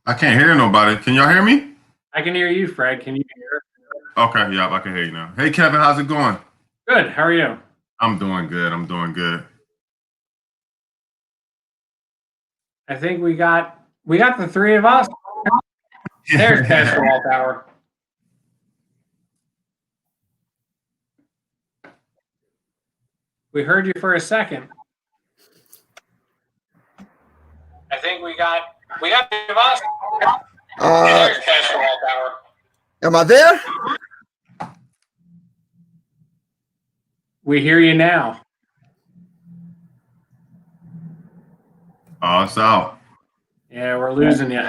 I can't hear nobody. Can y'all hear me? I can hear you, Fred. Can you hear? Okay, yeah, I can hear you now. Hey, Kevin, how's it going? Good. How are you? I'm doing good. I'm doing good. I think we got the three of us. There's Pastor Walthour. We heard you for a second. I think we got three of us. There's Pastor Walthour. Am I there? We hear you now. Oh, it's out. Yeah, we're losing you.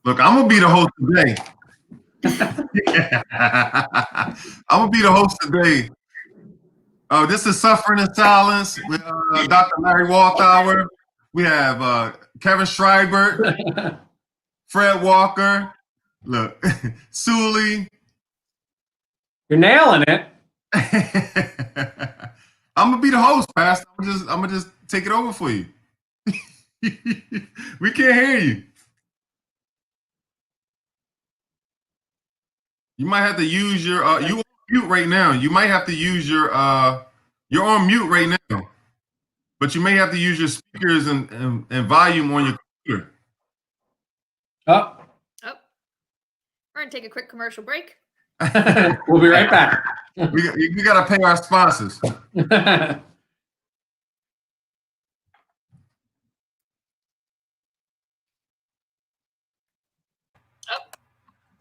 Look, I'm gonna be the host today. I'm gonna be the host today. Oh, this is Suffering in Silence with Dr. Larry Walthour. We have Kevin Schreiber, Fred Walker. Look, Sully. You're nailing it. I'm gonna be the host, Pastor. I'm gonna just take it over for you. We can't hear you. You might have to use your you on mute right now. You might have to use your you're on mute right now. But you may have to use your speakers and volume on your computer. Oh. We're gonna take a quick commercial break. We'll be right back. We gotta pay our sponsors.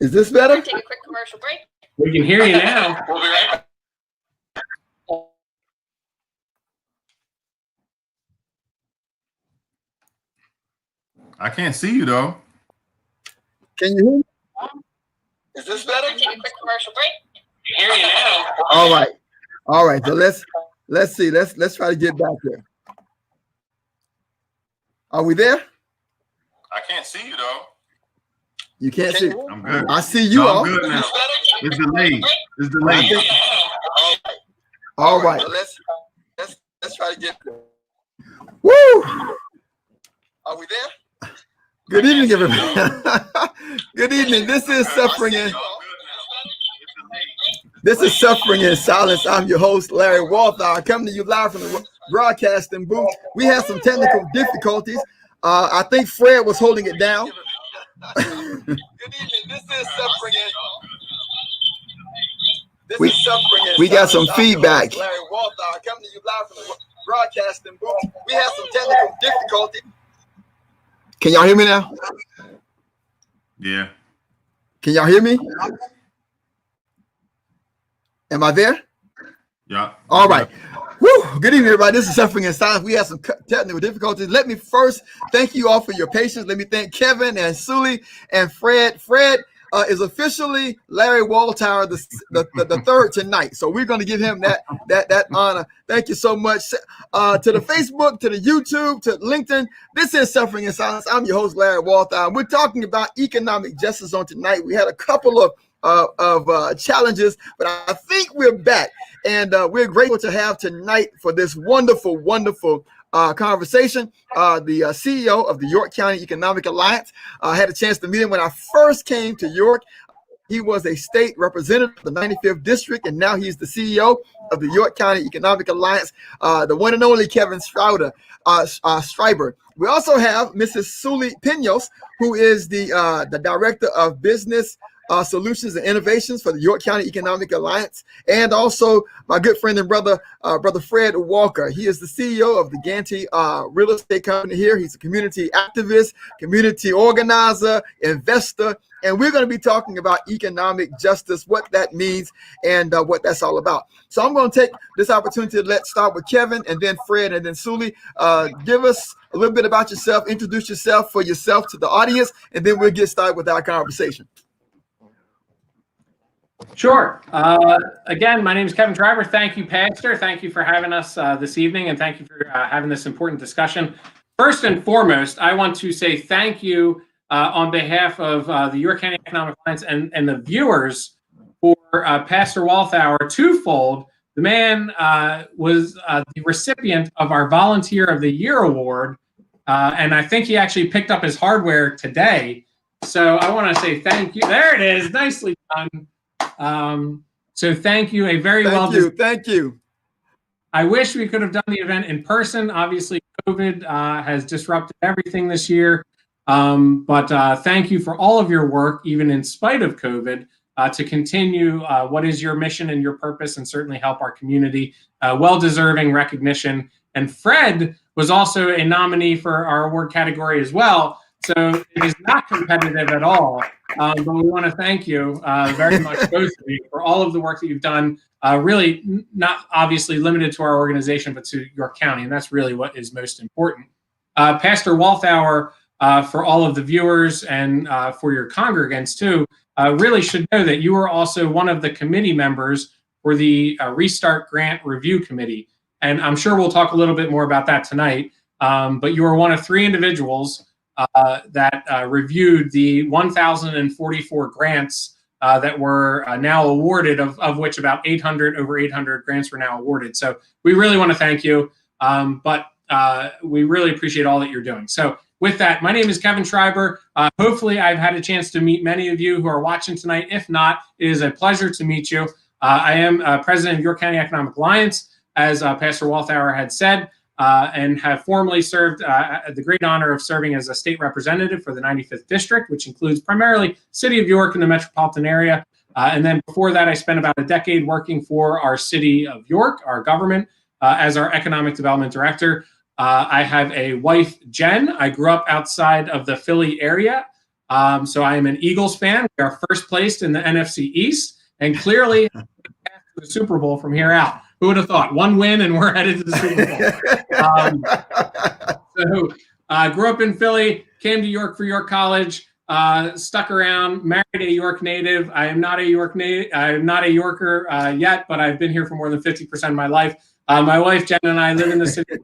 Is this better? Take a quick commercial break. We can hear you now. We'll be right back. I can't see you though. Can you hear me? Is this better? Take a quick commercial break. We can hear you now. All right. So let's see. Let's try to get back there. Are we there? I can't see you though. You can't see. I'm good. I see you all. I'm good now. It's delayed. It's delayed. All right. Let's try to get there. Woo! Are we there? Good evening, everybody. Good evening. This is Suffering in Silence. I'm your host, Larry Walthour, coming to you live from the broadcasting booth. We had some technical difficulties. I think Fred was holding it down. Good evening. This is Suffering in We got some feedback. Larry Walthour, coming to you live from the broadcasting booth. We had some technical difficulties. Can y'all hear me now? Yeah. Can y'all hear me? Am I there? Yeah. All right. Woo. Good evening, everybody. This is Suffering in Silence. We have some technical difficulties. Let me first thank you all for your patience. Let me thank Kevin and Sully and Fred. Fred is officially Larry Walthour the third tonight. So we're going to give him that honor. Thank you so much. To the Facebook, to the YouTube, to LinkedIn. This is Suffering in Silence. I'm your host, Larry Walthour. We're talking about economic justice on tonight. We had a couple of challenges, but I think we're back. And we're grateful to have tonight for this wonderful conversation. The CEO of the York County Economic Alliance. I had a chance to meet him when I first came to York. He was a state representative of the 95th district, and now he's the CEO of the York County Economic Alliance, the one and only Kevin Schreiber. We also have Mrs. Sully Pinos, who is the director of business solutions and innovations for the York County Economic Alliance, and also my good friend and brother Fred Walker. He is the CEO of the Ganti Real Estate Company here. He's a community activist, community organizer, investor, and we're going to be talking about economic justice, what that means, and what that's all about. So I'm going to take this opportunity to start with Kevin, and then Fred, and then Sully. Give us a little bit about yourself, introduce yourself to the audience, and then we'll get started with our conversation. Sure. Again, my name is Kevin Schreiber. Thank you, Pastor. Thank you for having us this evening, and thank you for having this important discussion. First and foremost, I want to say thank you on behalf of the York County Economic Alliance and the viewers for Pastor Walthour twofold. The man was the recipient of our Volunteer of the Year Award and I think he actually picked up his hardware today. So I want to say thank you. There it is, nicely done. So thank you. Thank you. I wish we could have done the event in person. Obviously, COVID has disrupted everything this year. But thank you for all of your work, even in spite of COVID, to continue what is your mission and your purpose, and certainly help our community. Well-deserving recognition. And Fred was also a nominee for our award category as well. So it is not competitive at all. But we want to thank you very much, both of you, for all of the work that you've done. Really not obviously limited to our organization, but to York County. And that's really what is most important. Pastor Walthour, for all of the viewers and for your congregants too, really should know that you are also one of the committee members for the Restart Grant Review Committee. And I'm sure we'll talk a little bit more about that tonight. But you are one of 3 individuals that reviewed the 1,044 grants that were now awarded, of which about over 800 grants were now awarded. So we really want to thank you, but we really appreciate all that you're doing. So with that, my name is Kevin Schreiber. Hopefully I've had a chance to meet many of you who are watching tonight. If not, it is a pleasure to meet you. I am president of York County Economic Alliance, as Pastor Walthour had said, and have formerly served the great honor of serving as a state representative for the 95th District, which includes primarily City of York and the metropolitan area. And then before that, I spent about a decade working for our City of York, our government, as our Economic Development Director. I have a wife, Jen. I grew up outside of the Philly area, so I am an Eagles fan. We are first placed in the NFC East, and clearly the Super Bowl from here out. Who would have thought? 1 win and we're headed to the Super Bowl. So grew up in Philly, came to York for York College, stuck around, married a York native. I am not a York native. I am not a Yorker yet, but I've been here for more than 50% of my life. My wife, Jen, and I live in the city, a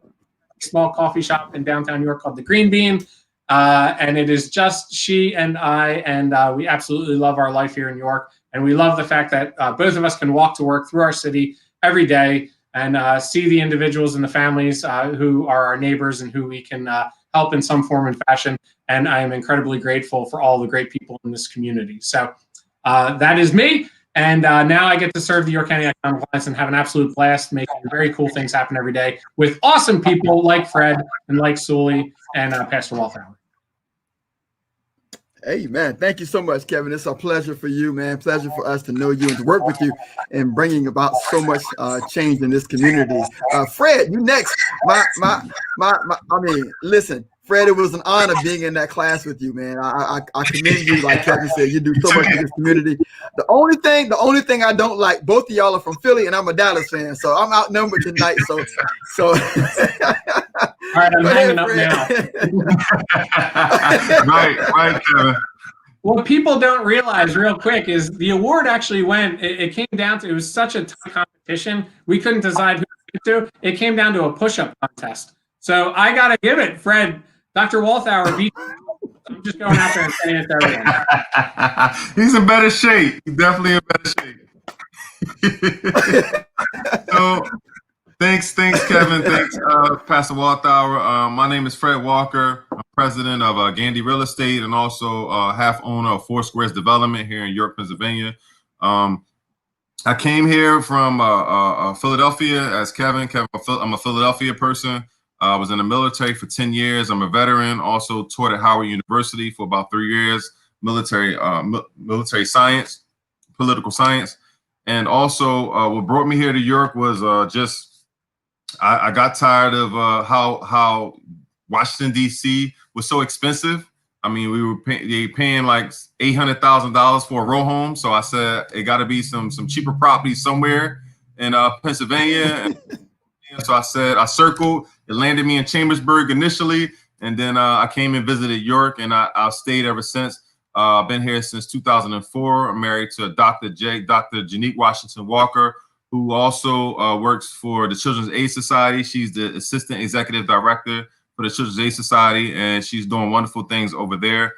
small coffee shop in downtown York called the Green Bean. And it is just she and I, and we absolutely love our life here in York. And we love the fact that both of us can walk to work through our city every day and see the individuals and the families who are our neighbors and who we can help in some form and fashion. And I am incredibly grateful for all the great people in this community. So that is me. And now I get to serve the York County Economic Alliance and have an absolute blast making very cool things happen every day with awesome people like Fred and like Sully and Pastor Walthour. Hey, man, thank you so much, Kevin. It's a pleasure for you, man. Pleasure for us to know you and to work with you and bringing about so much change in this community. Fred, you next. I mean, listen, Fred, it was an honor being in that class with you, man. I commend you. Like Kevin said, you do so much in this community. The only thing I don't like, both of y'all are from Philly, and I'm a Dallas fan, so I'm outnumbered tonight. So. All right, I'm hanging up now. Right, Kevin. What people don't realize real quick is the award actually went, it came down to, it was such a tough competition. We couldn't decide who to. It came down to a push-up contest. So I got to give it, Fred, Dr. Walthour beat. I'm just going out there and saying it to everyone. He's in better shape. He's definitely in better shape. So, Thanks, Kevin. Thanks, Pastor Walthour. My name is Fred Walker. I'm president of Gandy Real Estate and also half owner of Four Squares Development here in York, Pennsylvania. I came here from Philadelphia as Kevin. I'm a Philadelphia person. I was in the military for 10 years. I'm a veteran. Also taught at Howard University for about 3 years, military science, political science. And also what brought me here to York was I got tired of how Washington, D.C. was so expensive. I mean, we were paying like $800,000 for a row home. So I said, it got to be some cheaper property somewhere in Pennsylvania. And so I said, I circled. It landed me in Chambersburg initially. And then I came and visited York, and I've stayed ever since. I've been here since 2004. I'm married to Dr. Janique Washington Walker, who also works for the Children's Aid Society. She's the assistant executive director for the Children's Aid Society, and she's doing wonderful things over there.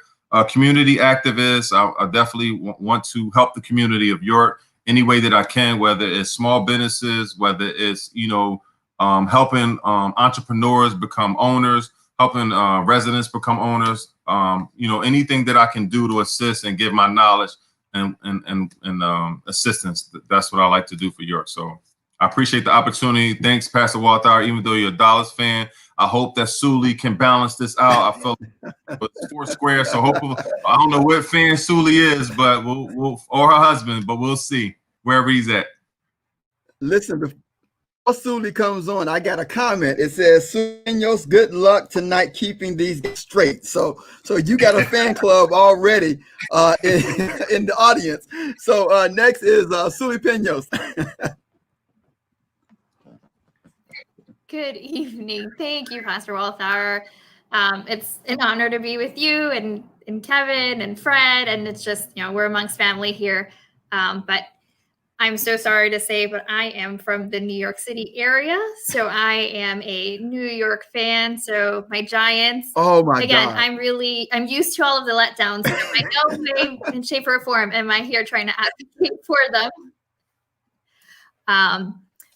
Community activist. I definitely want to help the community of York any way that I can, whether it's small businesses, whether it's, helping entrepreneurs become owners, helping residents become owners. Anything that I can do to assist and give my knowledge and assistance. That's what I like to do for York. So I appreciate the opportunity. Thanks, Pastor Walthour. Even though you're a Dallas fan, I hope that Sully can balance this out. I felt it's four square, so hopefully I don't know what fan Sully is, but we'll or her husband, but we'll see wherever he's at. Listen, before Sully comes on, I got a comment. It says, Sueños, good luck tonight keeping these straight. So you got a fan club already in the audience. So next is Sully Peños. Good evening. Thank you, Pastor Walthour. It's an honor to be with you and Kevin and Fred, and it's just, we're amongst family here. But I'm so sorry to say, but I am from the New York City area, so I am a New York fan. So my Giants. Oh my God! I'm used to all of the letdowns. So I no way in shape or form am I here trying to advocate for them.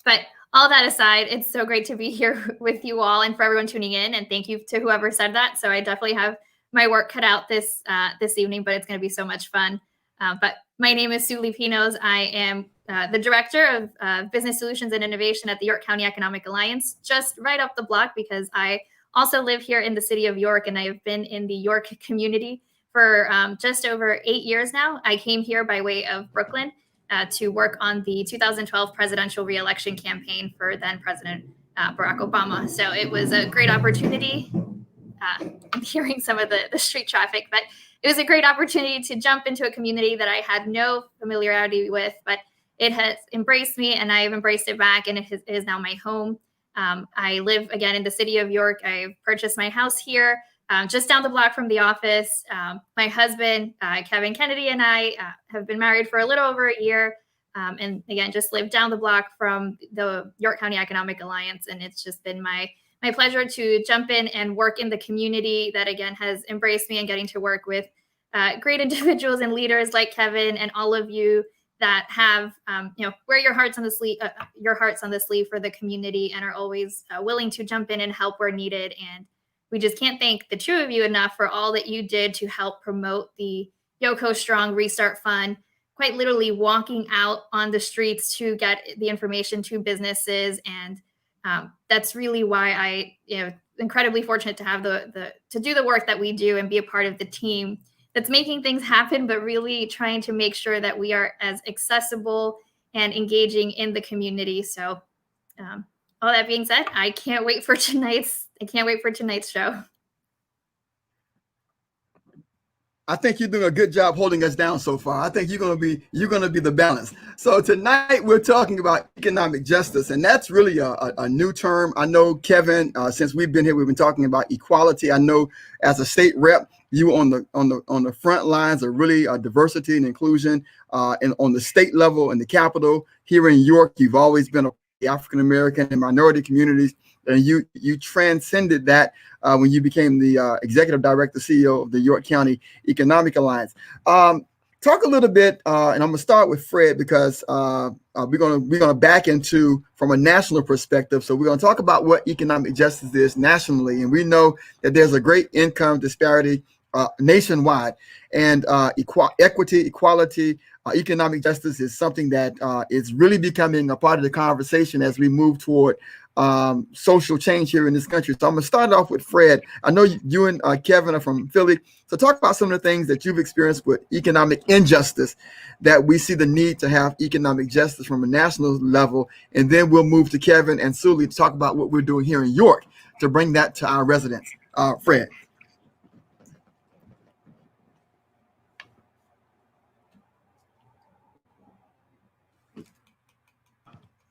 But all that aside, it's so great to be here with you all and for everyone tuning in. And thank you to whoever said that. So I definitely have my work cut out this evening, but it's going to be so much fun. But my name is Sully Peños. I am the Director of Business Solutions and Innovation at the York County Economic Alliance, just right up the block because I also live here in the city of York, and I have been in the York community for just over 8 years now. I came here by way of Brooklyn to work on the 2012 presidential reelection campaign for then President Barack Obama. So it was a great opportunity. I'm hearing some of the street traffic, but it was a great opportunity to jump into a community that I had no familiarity with, but it has embraced me and I have embraced it back, and it is now my home. I live again in the city of York. I purchased my house here, just down the block from the office. My husband, Kevin Kennedy, and I have been married for a little over a year. And again, just live down the block from the York County Economic Alliance. And it's just been my pleasure to jump in and work in the community that, again, has embraced me, and getting to work with great individuals and leaders like Kevin and all of you that have, wear your hearts on the sleeve for the community and are always willing to jump in and help where needed. And we just can't thank the two of you enough for all that you did to help promote the YOCO Strong Restart Fund, quite literally walking out on the streets to get the information to businesses. And that's really why I, incredibly fortunate to have to do the work that we do and be a part of the team that's making things happen, but really trying to make sure that we are as accessible and engaging in the community. So all that being said, I can't wait for tonight's show. I think you're doing a good job holding us down so far. I think you're gonna be the balance. So tonight we're talking about economic justice, and that's really a new term. I know, Kevin, since we've been here, we've been talking about equality. I know as a state rep, you on the front lines of really diversity and inclusion, and on the state level in the Capitol here in York. You've always been the African American and minority communities, and you transcended that when you became the executive director, CEO of the York County Economic Alliance. Talk a little bit, and I'm gonna start with Fred because we're gonna back into from a national perspective. So we're gonna talk about what economic justice is nationally, and we know that there's a great income disparity nationwide, and equity, equality, economic justice is something that is really becoming a part of the conversation as we move toward social change here in this country. So I'm gonna start off with Fred. I know you and Kevin are from Philly. So talk about some of the things that you've experienced with economic injustice that we see the need to have economic justice from a national level. And then we'll move to Kevin and Sully to talk about what we're doing here in York to bring that to our residents. Fred.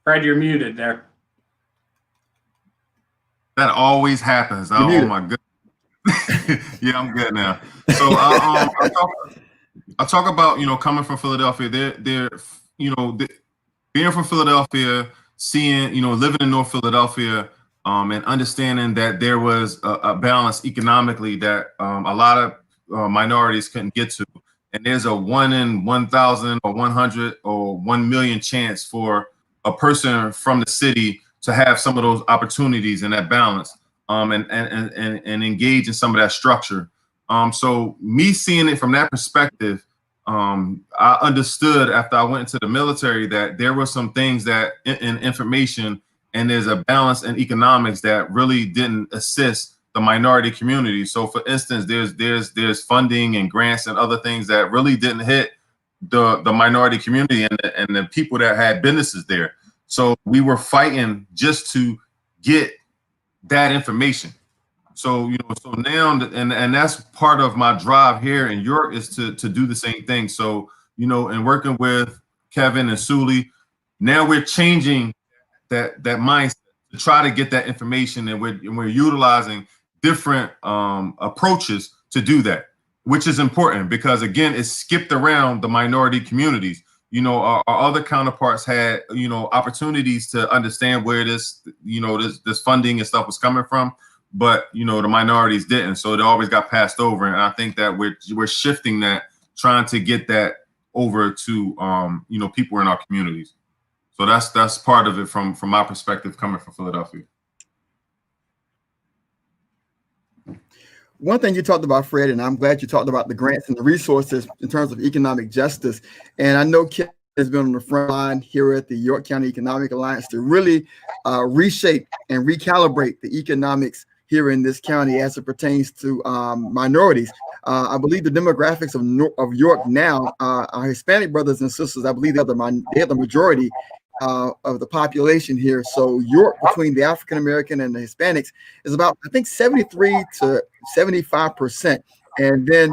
Fred, you're muted there. That always happens. Oh my goodness. Yeah, I'm good now. So I talk about, coming from Philadelphia. They're being from Philadelphia, seeing, living in North Philadelphia, and understanding that there was a balance economically that a lot of minorities couldn't get to. And there's a 1 in 1,000 or 100 or 1 million chance for a person from the city to have some of those opportunities and that balance. and engage in some of that structure. So me seeing it from that perspective, I understood after I went into the military that there were some things that in information and there's a balance in economics that really didn't assist the minority community. So for instance, there's funding and grants and other things that really didn't hit the minority community and the people that had businesses there. So we were fighting just to get that information. So, so now, and that's part of my drive here in York is to do the same thing. So, and working with Kevin and Sully, now we're changing that mindset to try to get that information, and we're utilizing different approaches to do that, which is important because again, it's skipped around the minority communities. Our other counterparts had, opportunities to understand where this funding and stuff was coming from. But the minorities didn't, so it always got passed over. And I think that we're shifting that, trying to get that over to people in our communities. So that's part of it from my perspective, coming from Philadelphia. One thing you talked about, Fred, and I'm glad you talked about the grants and the resources in terms of economic justice. And I know Ken has been on the front line here at the York County Economic Alliance to really reshape and recalibrate the economics here in this county as it pertains to minorities. I believe the demographics of York now, our Hispanic brothers and sisters, I believe they have the majority of the population here. So York, between the African American and the Hispanics, is about, I think, 73 to 75%. And then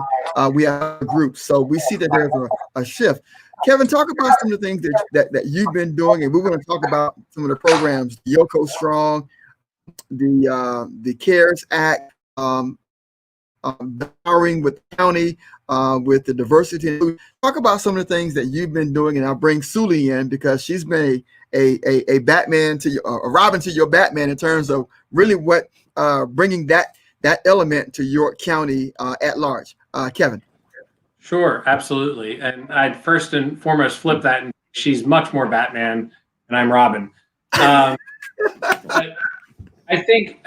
we have groups. So we see that there's a shift. Kevin, talk about some of the things that you've been doing, and we're going to talk about some of the programs, Yoko Strong, the CARES Act, empowering with the county, with the diversity. Talk about some of the things that you've been doing, and I'll bring Sully in because she's been a Batman to a Robin to your Batman in terms of really what bringing that element to York County at large. Kevin. Sure, absolutely. And I'd first and foremost flip that, and she's much more Batman, and I'm Robin. But I think,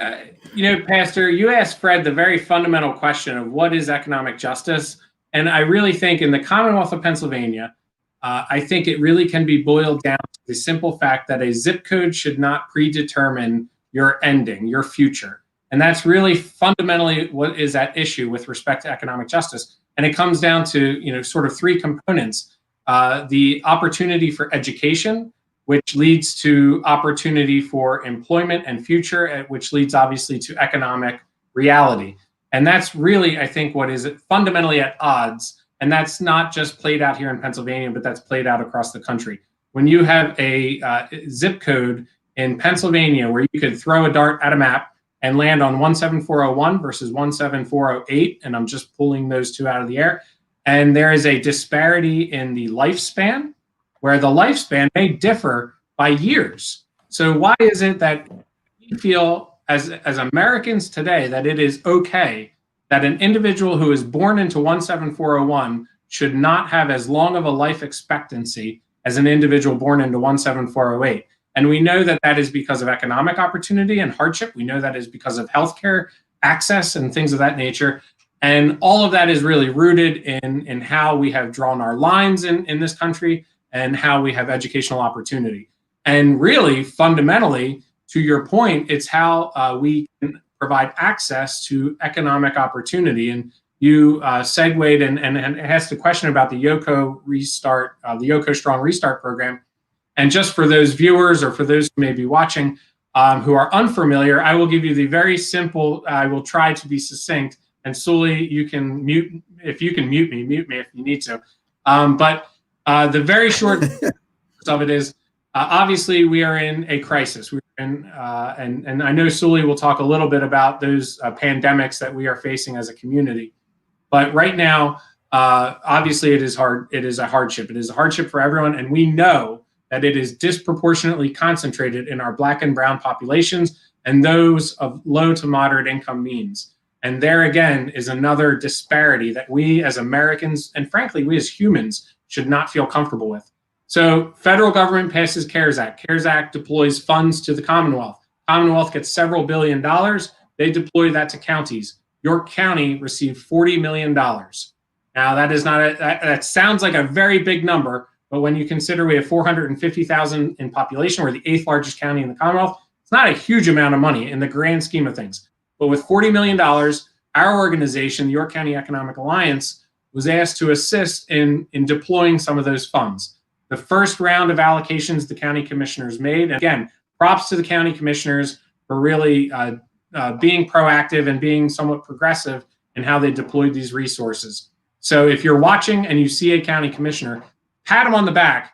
Pastor, you asked Fred the very fundamental question of what is economic justice. And I really think in the Commonwealth of Pennsylvania, I think it really can be boiled down to the simple fact that a zip code should not predetermine your ending, your future. And that's really fundamentally what is at issue with respect to economic justice. And it comes down to, sort of three components. The opportunity for education, which leads to opportunity for employment and future, which leads obviously to economic reality. And that's really, I think, what is fundamentally at odds. And that's not just played out here in Pennsylvania, but that's played out across the country. When you have a zip code in Pennsylvania where you could throw a dart at a map and land on 17401 versus 17408, and I'm just pulling those two out of the air, and there is a disparity in the lifespan, where the lifespan may differ by years. So why is it that we feel as Americans today that it is okay that an individual who is born into 17401 should not have as long of a life expectancy as an individual born into 17408? And we know that that is because of economic opportunity and hardship. We know that is because of healthcare access and things of that nature. And all of that is really rooted in how we have drawn our lines in this country and how we have educational opportunity. And really, fundamentally, to your point, it's how we can provide access to economic opportunity. And you segued and asked a question about the Yoko Restart, the Yoko Strong Restart program. And just for those viewers or for those who may be watching who are unfamiliar, I will give you the very simple, I will try to be succinct. And Sully, you can mute, if you can mute me if you need to. But the very short of it is, obviously we are in a crisis. We're in, and I know Sully will talk a little bit about those pandemics that we are facing as a community. But right now, obviously it is hard. It is a hardship. It is a hardship for everyone. And we know that it is disproportionately concentrated in our Black and brown populations and those of low to moderate income means. And there again is another disparity that we as Americans, and frankly, we as humans, should not feel comfortable with. So federal government passes CARES Act. CARES Act deploys funds to the Commonwealth. Commonwealth gets several $1 billion. They deployed that to counties. York County received $40 million. Now, that is not that sounds like a very big number, but when you consider we have 450,000 in population, we're the 8th largest county in the Commonwealth, it's not a huge amount of money in the grand scheme of things. But with $40 million, our organization, the York County Economic Alliance, was asked to assist in deploying some of those funds. The first round of allocations the county commissioners made, and again, props to the county commissioners for really being proactive and being somewhat progressive in how they deployed these resources. So if you're watching and you see a county commissioner, pat them on the back,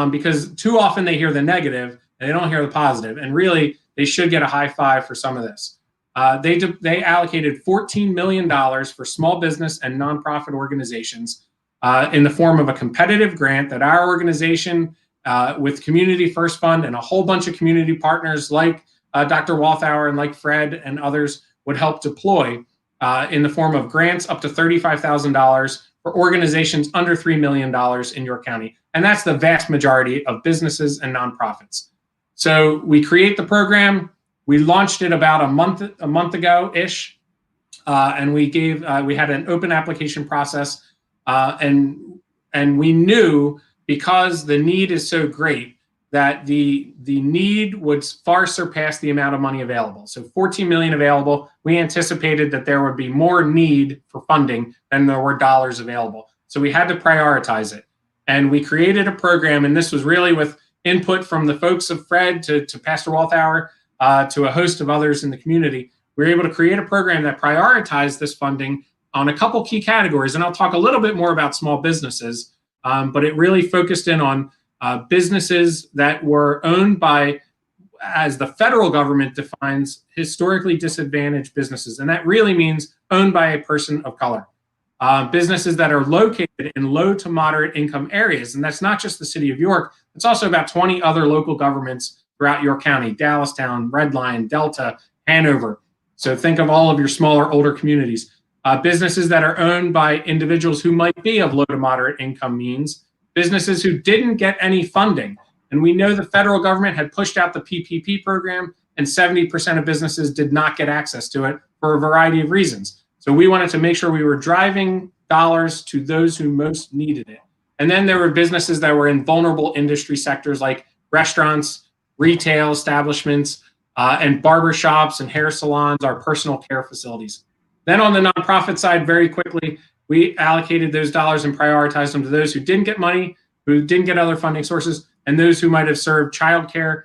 because too often they hear the negative and they don't hear the positive. And really, they should get a high five for some of this. They allocated $14 million for small business and nonprofit organizations in the form of a competitive grant that our organization, with Community First Fund and a whole bunch of community partners like Dr. Walthour and like Fred and others would help deploy in the form of grants up to $35,000 for organizations under $3 million in York County. And that's the vast majority of businesses and nonprofits. So we create the program. We launched it about a month ago-ish, and we had an open application process, and we knew, because the need is so great, that the need would far surpass the amount of money available. So 14 million available. We anticipated that there would be more need for funding than there were dollars available. So we had to prioritize it. And we created a program, and this was really with input from the folks of Fred to Pastor Walthour, to a host of others in the community. We were able to create a program that prioritized this funding on a couple key categories. And I'll talk a little bit more about small businesses, but it really focused in on businesses that were owned by, as the federal government defines, historically disadvantaged businesses. And that really means owned by a person of color. Businesses that are located in low to moderate income areas. And that's not just the city of York. It's also about 20 other local governments throughout York County: Dallastown, Red Lion, Delta, Hanover. So think of all of your smaller, older communities. Businesses that are owned by individuals who might be of low to moderate income means. Businesses who didn't get any funding. And we know the federal government had pushed out the PPP program, and 70% of businesses did not get access to it for a variety of reasons. So we wanted to make sure we were driving dollars to those who most needed it. And then there were businesses that were in vulnerable industry sectors like restaurants, retail establishments, and barber shops and hair salons, our personal care facilities. Then on the nonprofit side, very quickly, we allocated those dollars and prioritized them to those who didn't get money, who didn't get other funding sources, and those who might have served childcare,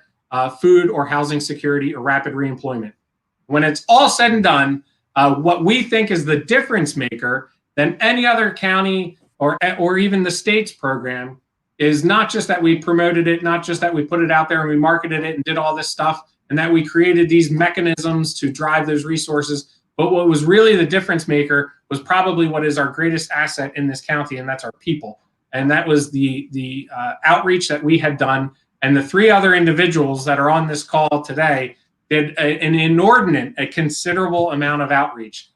food or housing security, or rapid reemployment. When it's all said and done, what we think is the difference maker than any other county or even the state's program is not just that we promoted it, not just that we put it out there and we marketed it and did all this stuff, and that we created these mechanisms to drive those resources. But what was really the difference maker was probably what is our greatest asset in this county, and that's our people. And that was the outreach that we had done. And the 3 other individuals that are on this call today did an inordinate, a considerable amount of outreach.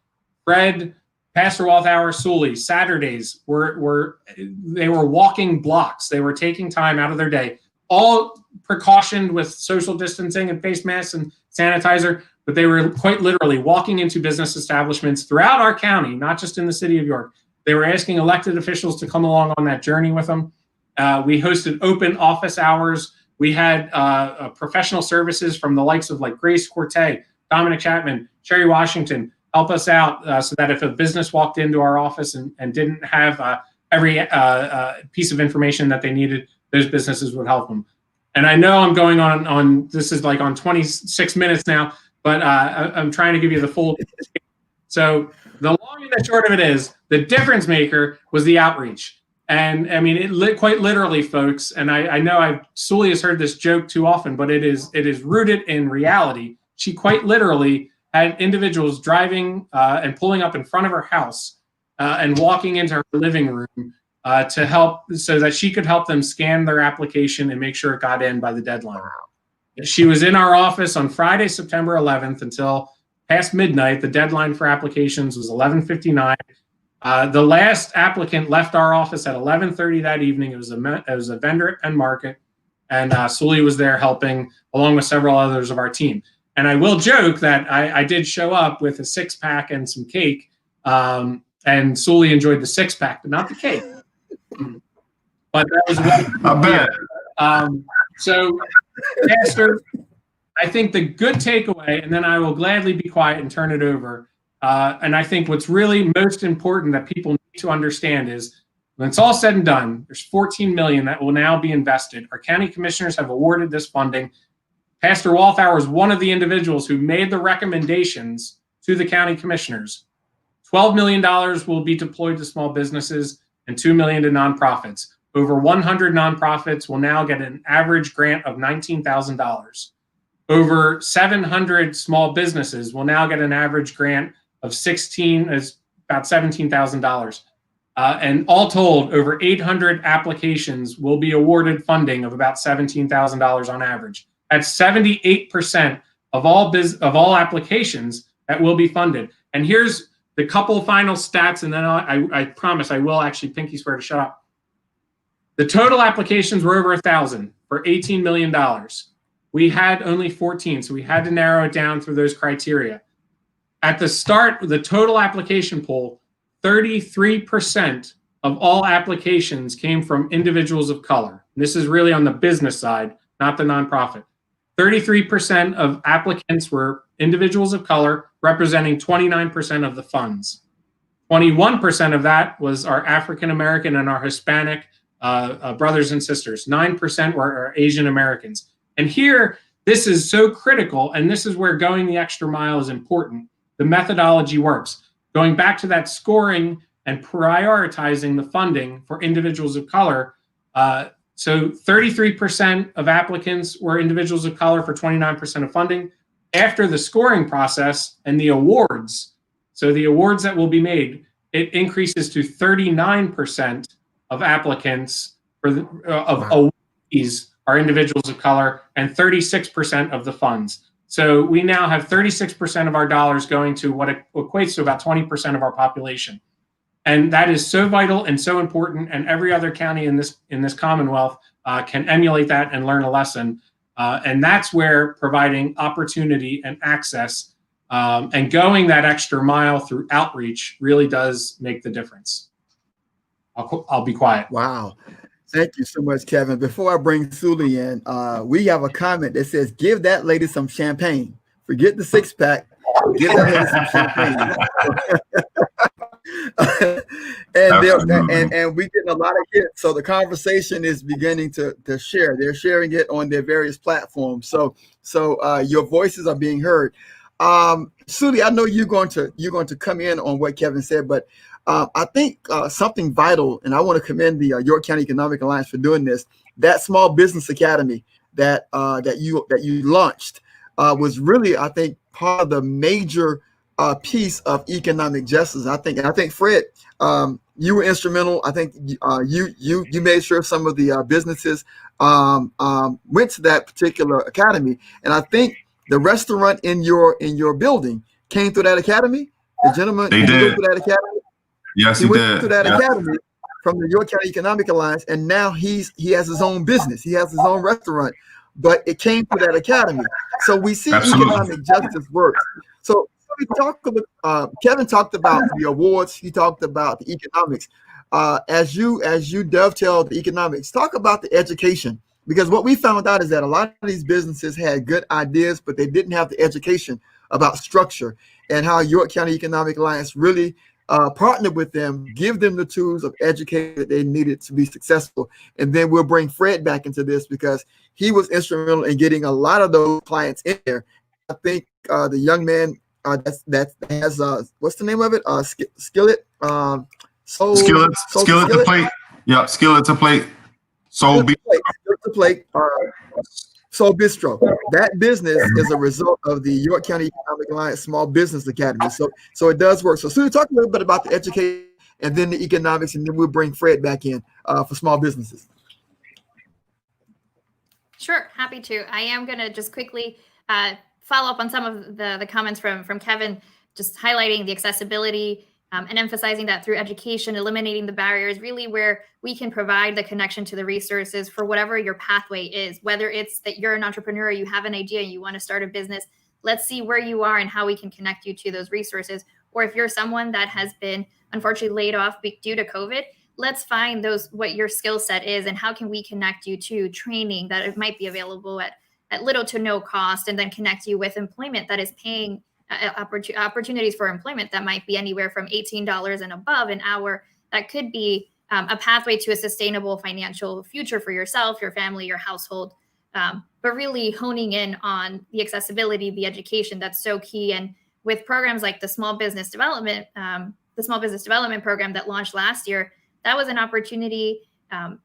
Fred, Pastor Walthour, Sully, Saturdays they were walking blocks. They were taking time out of their day, all precautioned with social distancing and face masks and sanitizer, but they were quite literally walking into business establishments throughout our county, not just in the city of York. They were asking elected officials to come along on that journey with them. We hosted open office hours. We had professional services from the likes of like Grace Corte, Dominic Chapman, Sherry Washington help us out so that if a business walked into our office and didn't have every piece of information that they needed, those businesses would help them. And I know I'm going on this is like on 26 minutes now, but I'm trying to give you the full. So the long and the short of it is, the difference maker was the outreach. And I mean, quite literally, folks, and I know Sully has heard this joke too often, but it is rooted in reality. She quite literally had individuals driving and pulling up in front of her house and walking into her living room to help, so that she could help them scan their application and make sure it got in by the deadline. She was in our office on Friday, September 11th until past midnight. The deadline for applications was 11:59. The last applicant left our office at 11:30 that evening. It was a vendor at Penn Market, and Sully was there helping along with several others of our team. And I will joke that I did show up with a 6-pack and some cake, and Sully enjoyed the 6-pack, but not the cake. But that was I bet. So, Pastor, I think the good takeaway, and then I will gladly be quiet and turn it over. And I think what's really most important that people need to understand is when it's all said and done, there's $14 million that will now be invested. Our county commissioners have awarded this funding. Pastor Walthour is one of the individuals who made the recommendations to the county commissioners. $12 million will be deployed to small businesses and $2 million to nonprofits. Over 100 nonprofits will now get an average grant of $19,000. Over 700 small businesses will now get an average grant of about $17,000. And all told, over 800 applications will be awarded funding of about $17,000 on average. That's 78% of all applications that will be funded. And here's the couple final stats, and then I promise I will actually pinky swear to shut up. The total applications were over 1,000 for $18 million. We had only 14, so we had to narrow it down through those criteria. At the start, the total application pool, 33% of all applications came from individuals of color. This is really on the business side, not the nonprofit. 33% of applicants were individuals of color, representing 29% of the funds. 21% of that was our African American and our Hispanic brothers and sisters. 9% were our Asian Americans. And here, this is so critical, and this is where going the extra mile is important. The methodology works. Going back to that scoring and prioritizing the funding for individuals of color, so 33% of applicants were individuals of color for 29% of funding. After the scoring process and the awards, so the awards that will be made, it increases to 39% of applicants of awardees are individuals of color and 36% of the funds. So we now have 36% of our dollars going to what equates to about 20% of our population. And that is so vital and so important, and every other county in this Commonwealth can emulate that and learn a lesson. And that's where providing opportunity and access and going that extra mile through outreach really does make the difference. I'll be quiet. Wow. Thank you so much, Kevin. Before I bring Sully in, we have a comment that says, give that lady some champagne. Forget the 6-pack. Give that lady some champagne. and we getting a lot of hits. So the conversation is beginning to share. They're sharing it on their various platforms. So your voices are being heard. Sully, I know you're going to come in on what Kevin said, but I think something vital, and I want to commend the York County Economic Alliance for doing this. That Small Business Academy that you launched was really, I think, part of the major piece of economic justice. I think Fred, you were instrumental. I think you made sure some of the businesses went to that particular academy, and I think the restaurant in your building came through that academy. The gentleman they did through that academy. Yes, he went did. to that academy from the York County Economic Alliance, and now he has his own business. He has his own restaurant, but it came through that academy. So we see economic justice works. So Kevin talked about the awards. He talked about the economics. As you dovetail the economics, talk about the education, because what we found out is that a lot of these businesses had good ideas, but they didn't have the education about structure, and how York County Economic Alliance really partner with them, give them the tools of education that they needed to be successful. And then we'll bring Fred back into this because he was instrumental in getting a lot of those clients in there. I think the young man that has what's the name of it? Skillet. Skillet to plate. Yeah, skillet to plate. Skillet to plate. Soul Bistro. That business is a result of the York County Economic Alliance Small Business Academy. So it does work. So Sue, talk a little bit about the education and then the economics, and then we'll bring Fred back in for small businesses. Sure, happy to. I am going to just quickly follow up on some of the comments from Kevin, just highlighting the accessibility and emphasizing that through education, eliminating the barriers, really where we can provide the connection to the resources for whatever your pathway is, whether it's that you're an entrepreneur, you have an idea, you want to start a business. let's see where you are and how we can connect you to those resources. Or if you're someone that has been unfortunately laid off due to COVID, let's find what your skill set is and how can we connect you to training that it might be available at little to no cost, and then connect you with employment that is paying opportunities for employment that might be anywhere from $18 and above an hour. That could be a pathway to a sustainable financial future for yourself, your family, your household. But really honing in on the accessibility, the education, that's so key. And with programs like the small business development program that launched last year, that was an opportunity.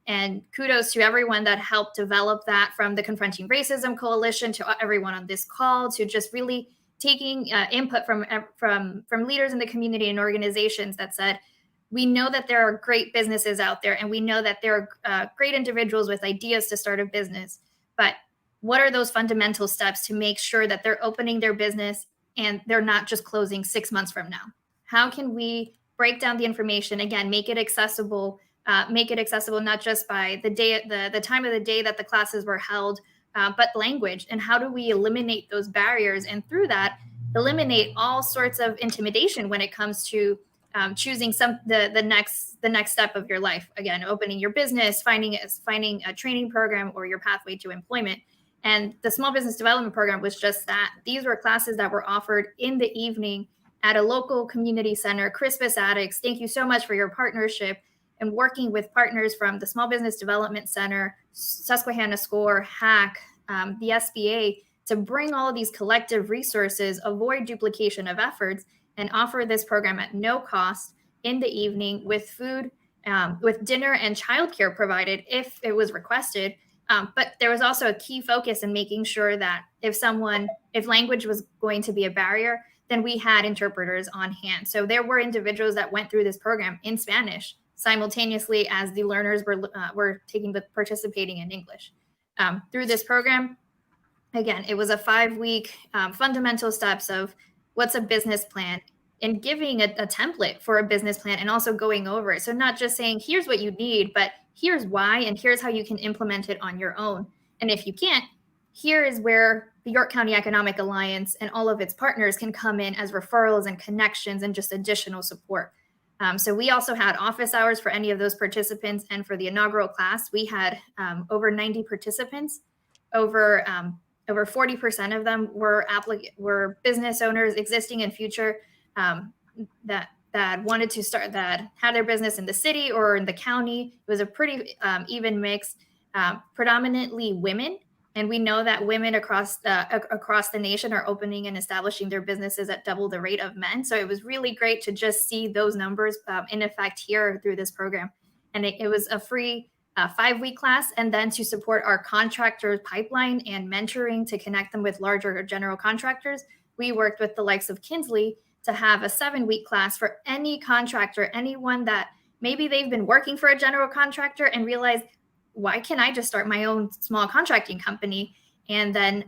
And kudos to everyone that helped develop that, from the Confronting Racism Coalition to everyone on this call, to just really taking input from leaders in the community and organizations that said, we know that there are great businesses out there, and we know that there are great individuals with ideas to start a business. But what are those fundamental steps to make sure that they're opening their business and they're not just closing 6 months from now? How can we break down the information, again, make it accessible not just by the time of the day that the classes were held, but language, and how do we eliminate those barriers, and through that eliminate all sorts of intimidation when it comes to choosing the next step of your life. Again, opening your business, finding a training program, or your pathway to employment. And the small business development program was just that. These were classes that were offered in the evening at a local community center. Crispus Attucks, thank you so much for your partnership and working with partners from the Small Business Development Center, Susquehanna SCORE, HACC, the SBA, to bring all of these collective resources, avoid duplication of efforts, and offer this program at no cost in the evening, with food, with dinner and childcare provided if it was requested. But there was also a key focus in making sure that if language was going to be a barrier, then we had interpreters on hand. So there were individuals that went through this program in Spanish simultaneously as the learners were participating in English. Through this program, again, it was a 5-week fundamental steps of what's a business plan, and giving a template for a business plan, and also going over it. So not just saying, here's what you need, but here's why, and here's how you can implement it on your own. And if you can't, here is where the York County Economic Alliance and all of its partners can come in as referrals and connections and just additional support. So we also had office hours for any of those participants. And for the inaugural class, we had over 90 participants. Over 40% of them were business owners, existing and future, that wanted to start, that had their business in the city or in the county. It was a pretty even mix, predominantly women. And we know that women across the nation are opening and establishing their businesses at double the rate of men. So it was really great to just see those numbers in effect here through this program. And it was a free 5-week class. And then to support our contractors pipeline and mentoring to connect them with larger general contractors, we worked with the likes of Kinsley to have a 7-week class for any contractor, anyone that maybe they've been working for a general contractor and realized, why can't I just start my own small contracting company, and then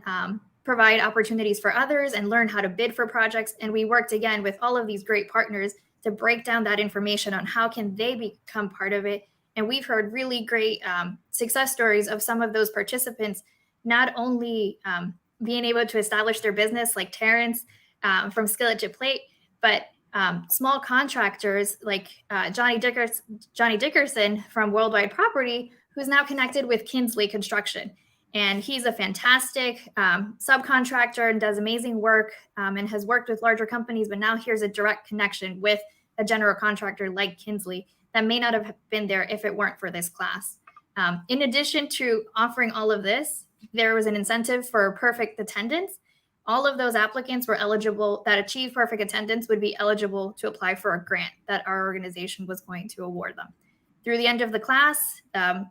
provide opportunities for others and learn how to bid for projects. And we worked again with all of these great partners to break down that information on how can they become part of it. And we've heard really great success stories of some of those participants, not only being able to establish their business like Terrence from Skillet to Plate, but small contractors like Johnny Dickerson from Worldwide Property, who's now connected with Kinsley Construction. And he's a fantastic subcontractor and does amazing work and has worked with larger companies, but now here's a direct connection with a general contractor like Kinsley that may not have been there if it weren't for this class. In addition to offering all of this, there was an incentive for perfect attendance. All of those applicants were eligible, that achieved perfect attendance would be eligible to apply for a grant that our organization was going to award them. Through the end of the class,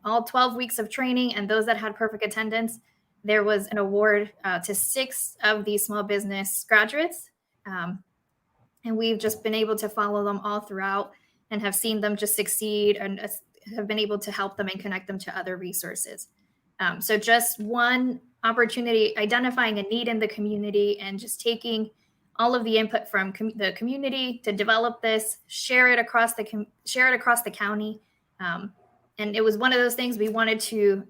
all 12 weeks of training, and those that had perfect attendance, there was an award to 6 of these small business graduates. And we've just been able to follow them all throughout and have seen them just succeed and have been able to help them and connect them to other resources. So just one opportunity, identifying a need in the community and just taking all of the input from the community to develop this, share it across the county. And it was one of those things we wanted to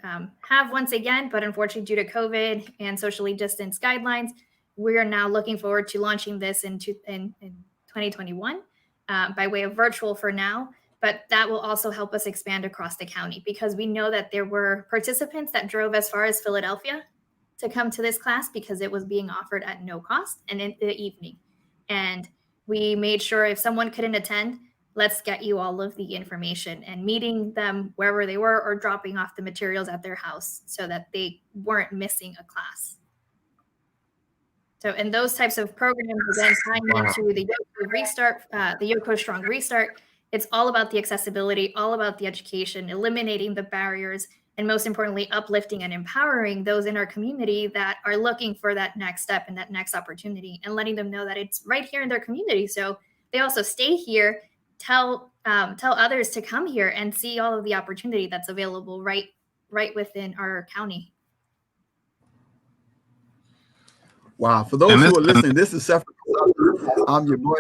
have once again, but unfortunately due to COVID and socially distanced guidelines, we are now looking forward to launching this in 2021 by way of virtual for now. But that will also help us expand across the county, because we know that there were participants that drove as far as Philadelphia to come to this class because it was being offered at no cost and in the evening. And we made sure if someone couldn't attend, let's get you all of the information, and meeting them wherever they were or dropping off the materials at their house so that they weren't missing a class. So, and those types of programs, again, tying into the Yoko Restart, the Yoko Strong Restart, it's all about the accessibility, all about the education, eliminating the barriers, and most importantly, uplifting and empowering those in our community that are looking for that next step and that next opportunity, and letting them know that it's right here in their community. So they also stay here, tell others to come here and see all of the opportunity that's available right within our county. Wow. For those who are listening, this is Suffering. I'm your boy.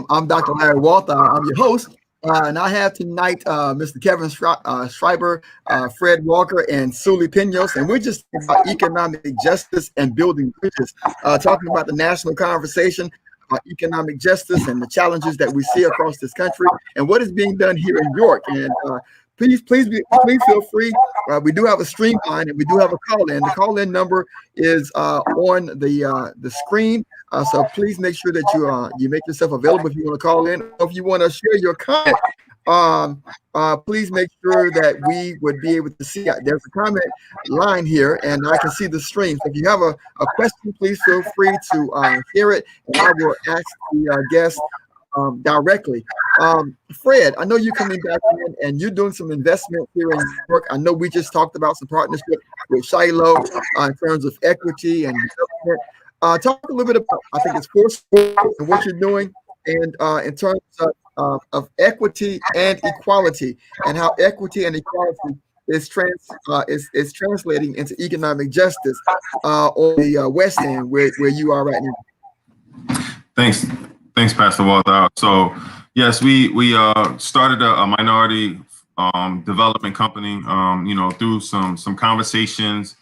I'm Dr. Larry Walthour. I'm your host. And I have tonight Mr. Kevin Schreiber, Fred Walker, and Suli Pinos. And we're just talking about economic justice and building bridges, talking about the national conversation about economic justice and the challenges that we see across this country and what is being done here in York. And please feel free. We do have a streamline and we do have a call-in. The call-in number is on the screen. So please make sure that you make yourself available if you want to call in. Or if you want to share your comment, please make sure that we would be able to see. There's a comment line here, and I can see the stream. So if you have a question, please feel free to share it, and I will ask the guest directly. Fred, I know you're coming back in and you're doing some investment here in New York. I know we just talked about some partnership with Shiloh in terms of equity and development. Talk a little bit about, I think it's Foursquare and what you're doing, and in terms of equity and equality, and how equity and equality is translating into economic justice on the West End, where you are right now. Thanks, Pastor Walthour. So yes, we started a minority development company. Through some conversations.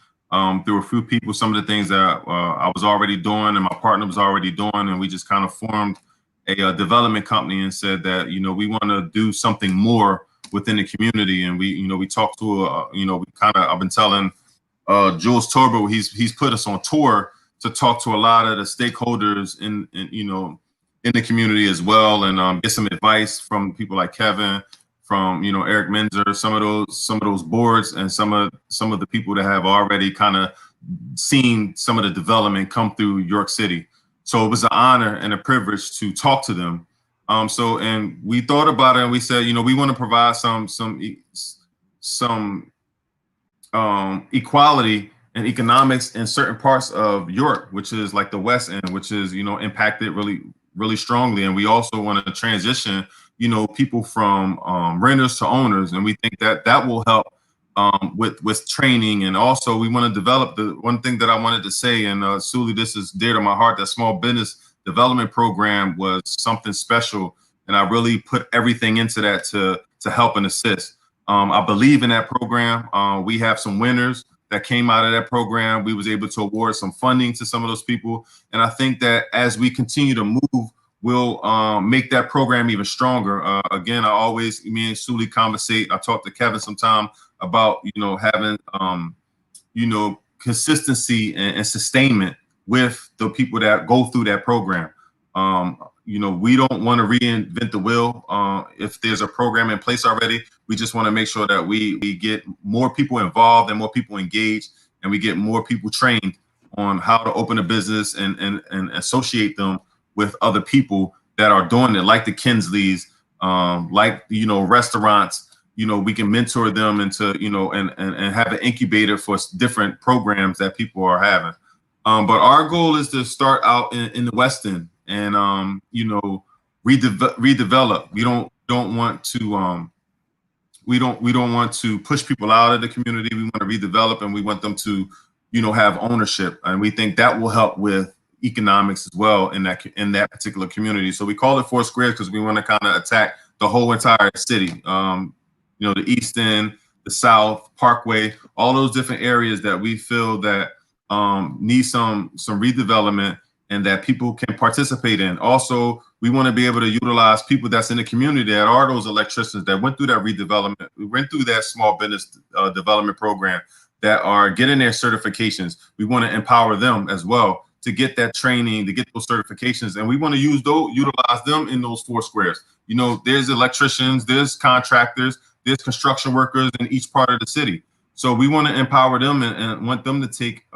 Through a few people, some of the things that I was already doing and my partner was already doing, and we just kind of formed a development company and said that we want to do something more within the community. And we talked to I've been telling Jules Torbo, he's put us on tour to talk to a lot of the stakeholders in the community as well, and get some advice from people like Kevin, from Eric Menzer, some of those boards, and some of the people that have already kind of seen some of the development come through York City. So it was an honor and a privilege to talk to them. And we thought about it, and we said, we want to provide some equality and economics in certain parts of York, which is like the West End, which is impacted really strongly, and we also want to transition people from renters to owners, and we think that will help with training. And also we want to develop the one thing that I wanted to say, and Suli, this is dear to my heart, that small business development program was something special, and I really put everything into that to help and assist. I believe in that program. We have some winners that came out of that program. We was able to award some funding to some of those people, and I think that as we continue to move, we'll make that program even stronger. Again, me and Suli conversate. I talk to Kevin sometime about, having, consistency and sustainment with the people that go through that program. We don't want to reinvent the wheel. If there's a program in place already, we just want to make sure that we get more people involved and more people engaged, and we get more people trained on how to open a business and associate them with other people that are doing it, like the Kinsleys, restaurants. We can mentor them into, and have an incubator for different programs that people are having. But our goal is to start out in the West End and, redevelop. We don't want to push people out of the community. We want to redevelop, and we want them to, have ownership. And we think that will help with economics as well in that particular community. So we call it Foursquare because we want to kind of attack the whole entire city. The East End, the South, Parkway, all those different areas that we feel that need some redevelopment and that people can participate in. Also, we want to be able to utilize people that's in the community that are those electricians that went through that redevelopment, we went through that small business development program, that are getting their certifications. We want to empower them as well to get that training, to get those certifications, and we want to utilize them in those 4 squares. You know, there's electricians, there's contractors, there's construction workers in each part of the city. So we want to empower them and want them to take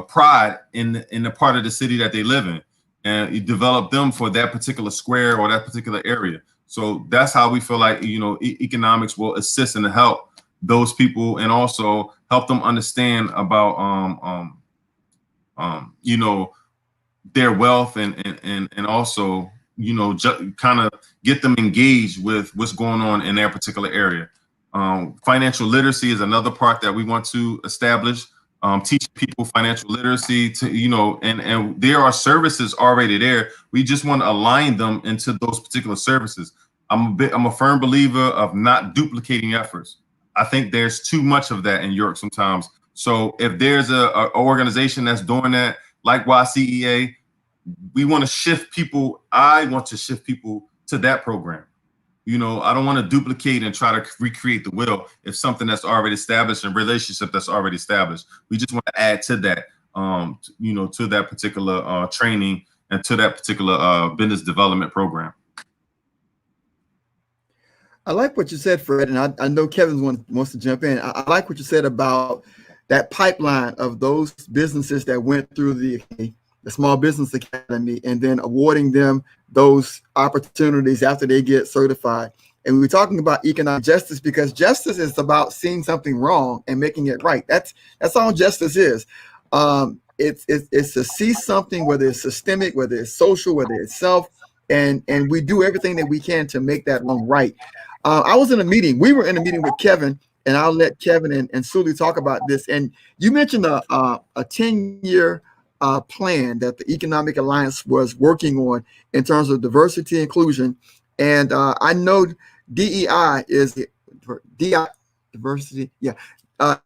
pride in the part of the city that they live in, and you develop them for that particular square or that particular area. So that's how we feel like, you know, economics will assist and help those people, and also help them understand about you know, their wealth, and also, you know, kind of get them engaged with what's going on in their particular area. Financial literacy is another part that we want to establish. Teaching people financial literacy, to, you know, and there are services already there. We just want to align them into those particular services. I'm a firm believer of not duplicating efforts. I think there's too much of that in York sometimes. So if there's a organization that's doing that, like YCEA, we want to shift people. I want to shift people to that program. You know, I don't want to duplicate and try to recreate the wheel if something that's already established and relationship that's already established. We just want to add to that, you know, to that particular training and to that particular business development program. I like what you said, Fred, and I know Kevin wants to jump in. I like what you said about that pipeline of those businesses that went through the Small Business Academy, and then awarding them those opportunities after they get certified. And we were talking about economic justice, because justice is about seeing something wrong and making it right. That's all justice is. It's to see something, whether it's systemic, whether it's social, whether it's self, and we do everything that we can to make that wrong right. I was in a meeting. We were in a meeting with Kevin, and I'll let Kevin and Suli talk about this. And you mentioned a 10-year plan that the Economic Alliance was working on in terms of diversity and inclusion. And I know DEI is DI diversity. Yeah,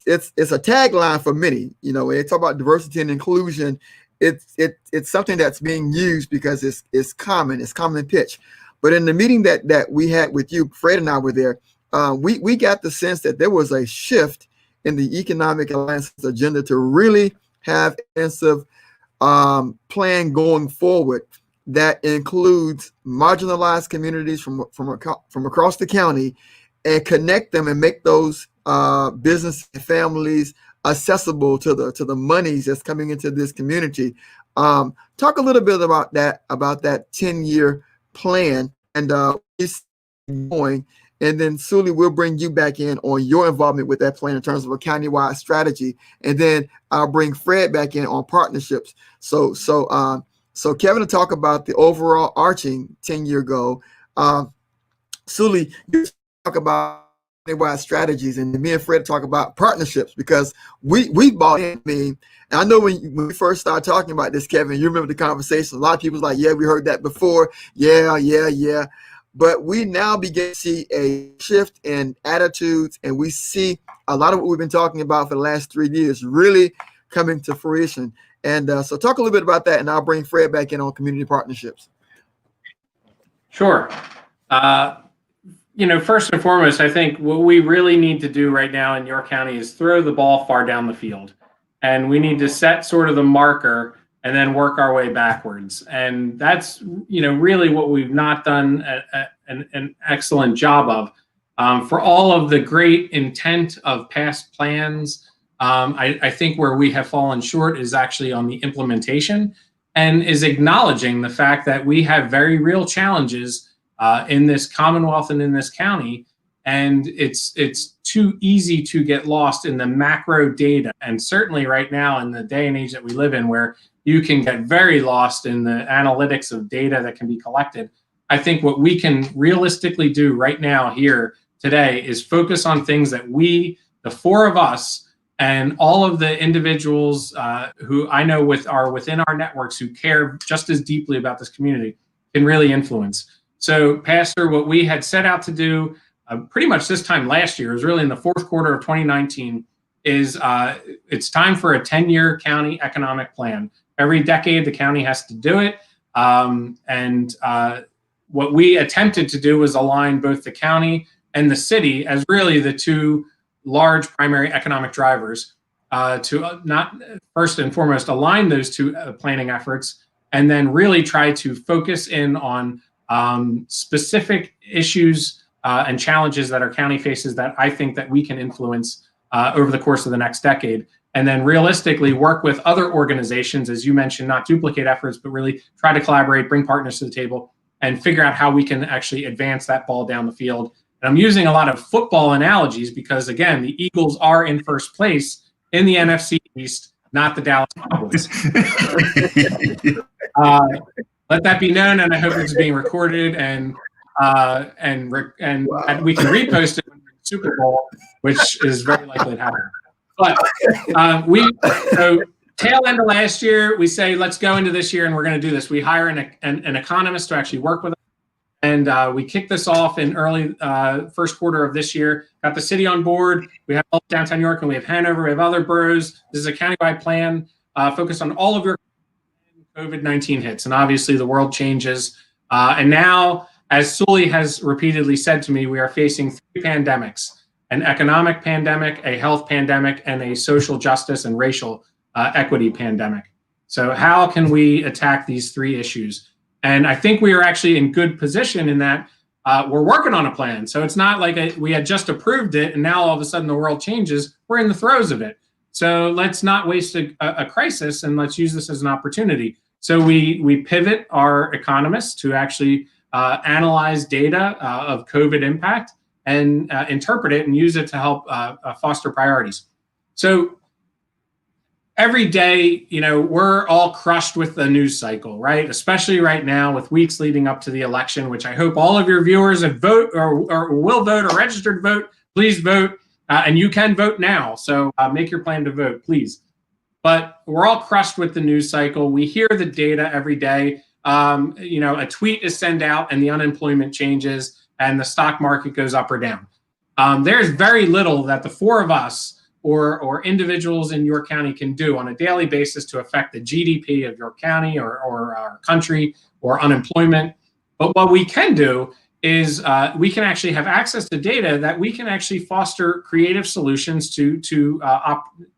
it's a tagline for many. You know, when they talk about diversity and inclusion, it's something that's being used because it's common pitch. But in the meeting that we had with you, Fred and I were there. We got the sense that there was a shift in the Economic Alliance's agenda to really have extensive plan going forward that includes marginalized communities from across the county, and connect them and make those business and families accessible to the monies that's coming into this community. Talk a little bit about that 10-year plan and it's going. And then Suli, we'll bring you back in on your involvement with that plan in terms of a countywide strategy. And then I'll bring Fred back in on partnerships. So Kevin will talk about the overall arching 10-year goal. Suli, you talk about countywide strategies, and me and Fred talk about partnerships, because we bought in. I mean, and I know when we first started talking about this, Kevin, you remember the conversation. A lot of people was like, yeah, we heard that before. Yeah. But we now begin to see a shift in attitudes, and we see a lot of what we've been talking about for the last 3 years really coming to fruition. And so talk a little bit about that, and I'll bring Fred back in on community partnerships. Sure. You know, first and foremost, I think what we really need to do right now in York County is throw the ball far down the field. And we need to set sort of the marker and then work our way backwards. And that's, you know, really what we've not done an excellent job of. For all of the great intent of past plans, I think where we have fallen short is actually on the implementation, and is acknowledging the fact that we have very real challenges in this Commonwealth and in this county. And it's too easy to get lost in the macro data. And certainly right now in the day and age that we live in, where you can get very lost in the analytics of data that can be collected. I think what we can realistically do right now here today is focus on things that we, the 4 of us, and all of the individuals who I know are within our networks who care just as deeply about this community can really influence. So, Pastor, what we had set out to do pretty much this time last year, is really in the 4th quarter of 2019, is it's time for a 10-year county economic plan. Every decade, the county has to do it. What we attempted to do was align both the county and the city as really the two large primary economic drivers to not first and foremost align those two planning efforts, and then really try to focus in on specific issues and challenges that our county faces that I think that we can influence over the course of the next decade. And then realistically work with other organizations, as you mentioned, not duplicate efforts, but really try to collaborate, bring partners to the table, and figure out how we can actually advance that ball down the field. And I'm using a lot of football analogies because, again, the Eagles are in first place in the NFC East, not the Dallas Cowboys. Let that be known, and I hope it's being recorded and we can repost it in the Super Bowl, which is very likely to happen. But so tail end of last year, we say, let's go into this year and we're going to do this. We hire an economist to actually work with us. And we kicked this off in early first quarter of this year. Got the city on board. We have downtown New York and we have Hanover. We have other boroughs. This is a countywide plan focused on all of your COVID-19 hits. And obviously the world changes. And now, as Sully has repeatedly said to me, we are facing three pandemics: an economic pandemic, a health pandemic, and a social justice and racial equity pandemic. So how can we attack these three issues? And I think we are actually in good position in that we're working on a plan. So it's not like we had just approved it and now all of a sudden the world changes. We're in the throes of it. So let's not waste a crisis, and let's use this as an opportunity. So we pivot our economists to actually analyze data of COVID impact and interpret it and use it to help foster priorities. So every day, we're all crushed with the news cycle, right? Especially right now with weeks leading up to the election, which I hope all of your viewers have vote or will vote or registered to vote. Please vote, and you can vote now. So make your plan to vote, please. But we're all crushed with the news cycle. We hear the data every day. A tweet is sent out and the unemployment changes and the stock market goes up or down. There's very little that the four of us or individuals in your county can do on a daily basis to affect the GDP of your county or our country or unemployment. But what we can do is we can actually have access to data that we can actually foster creative solutions to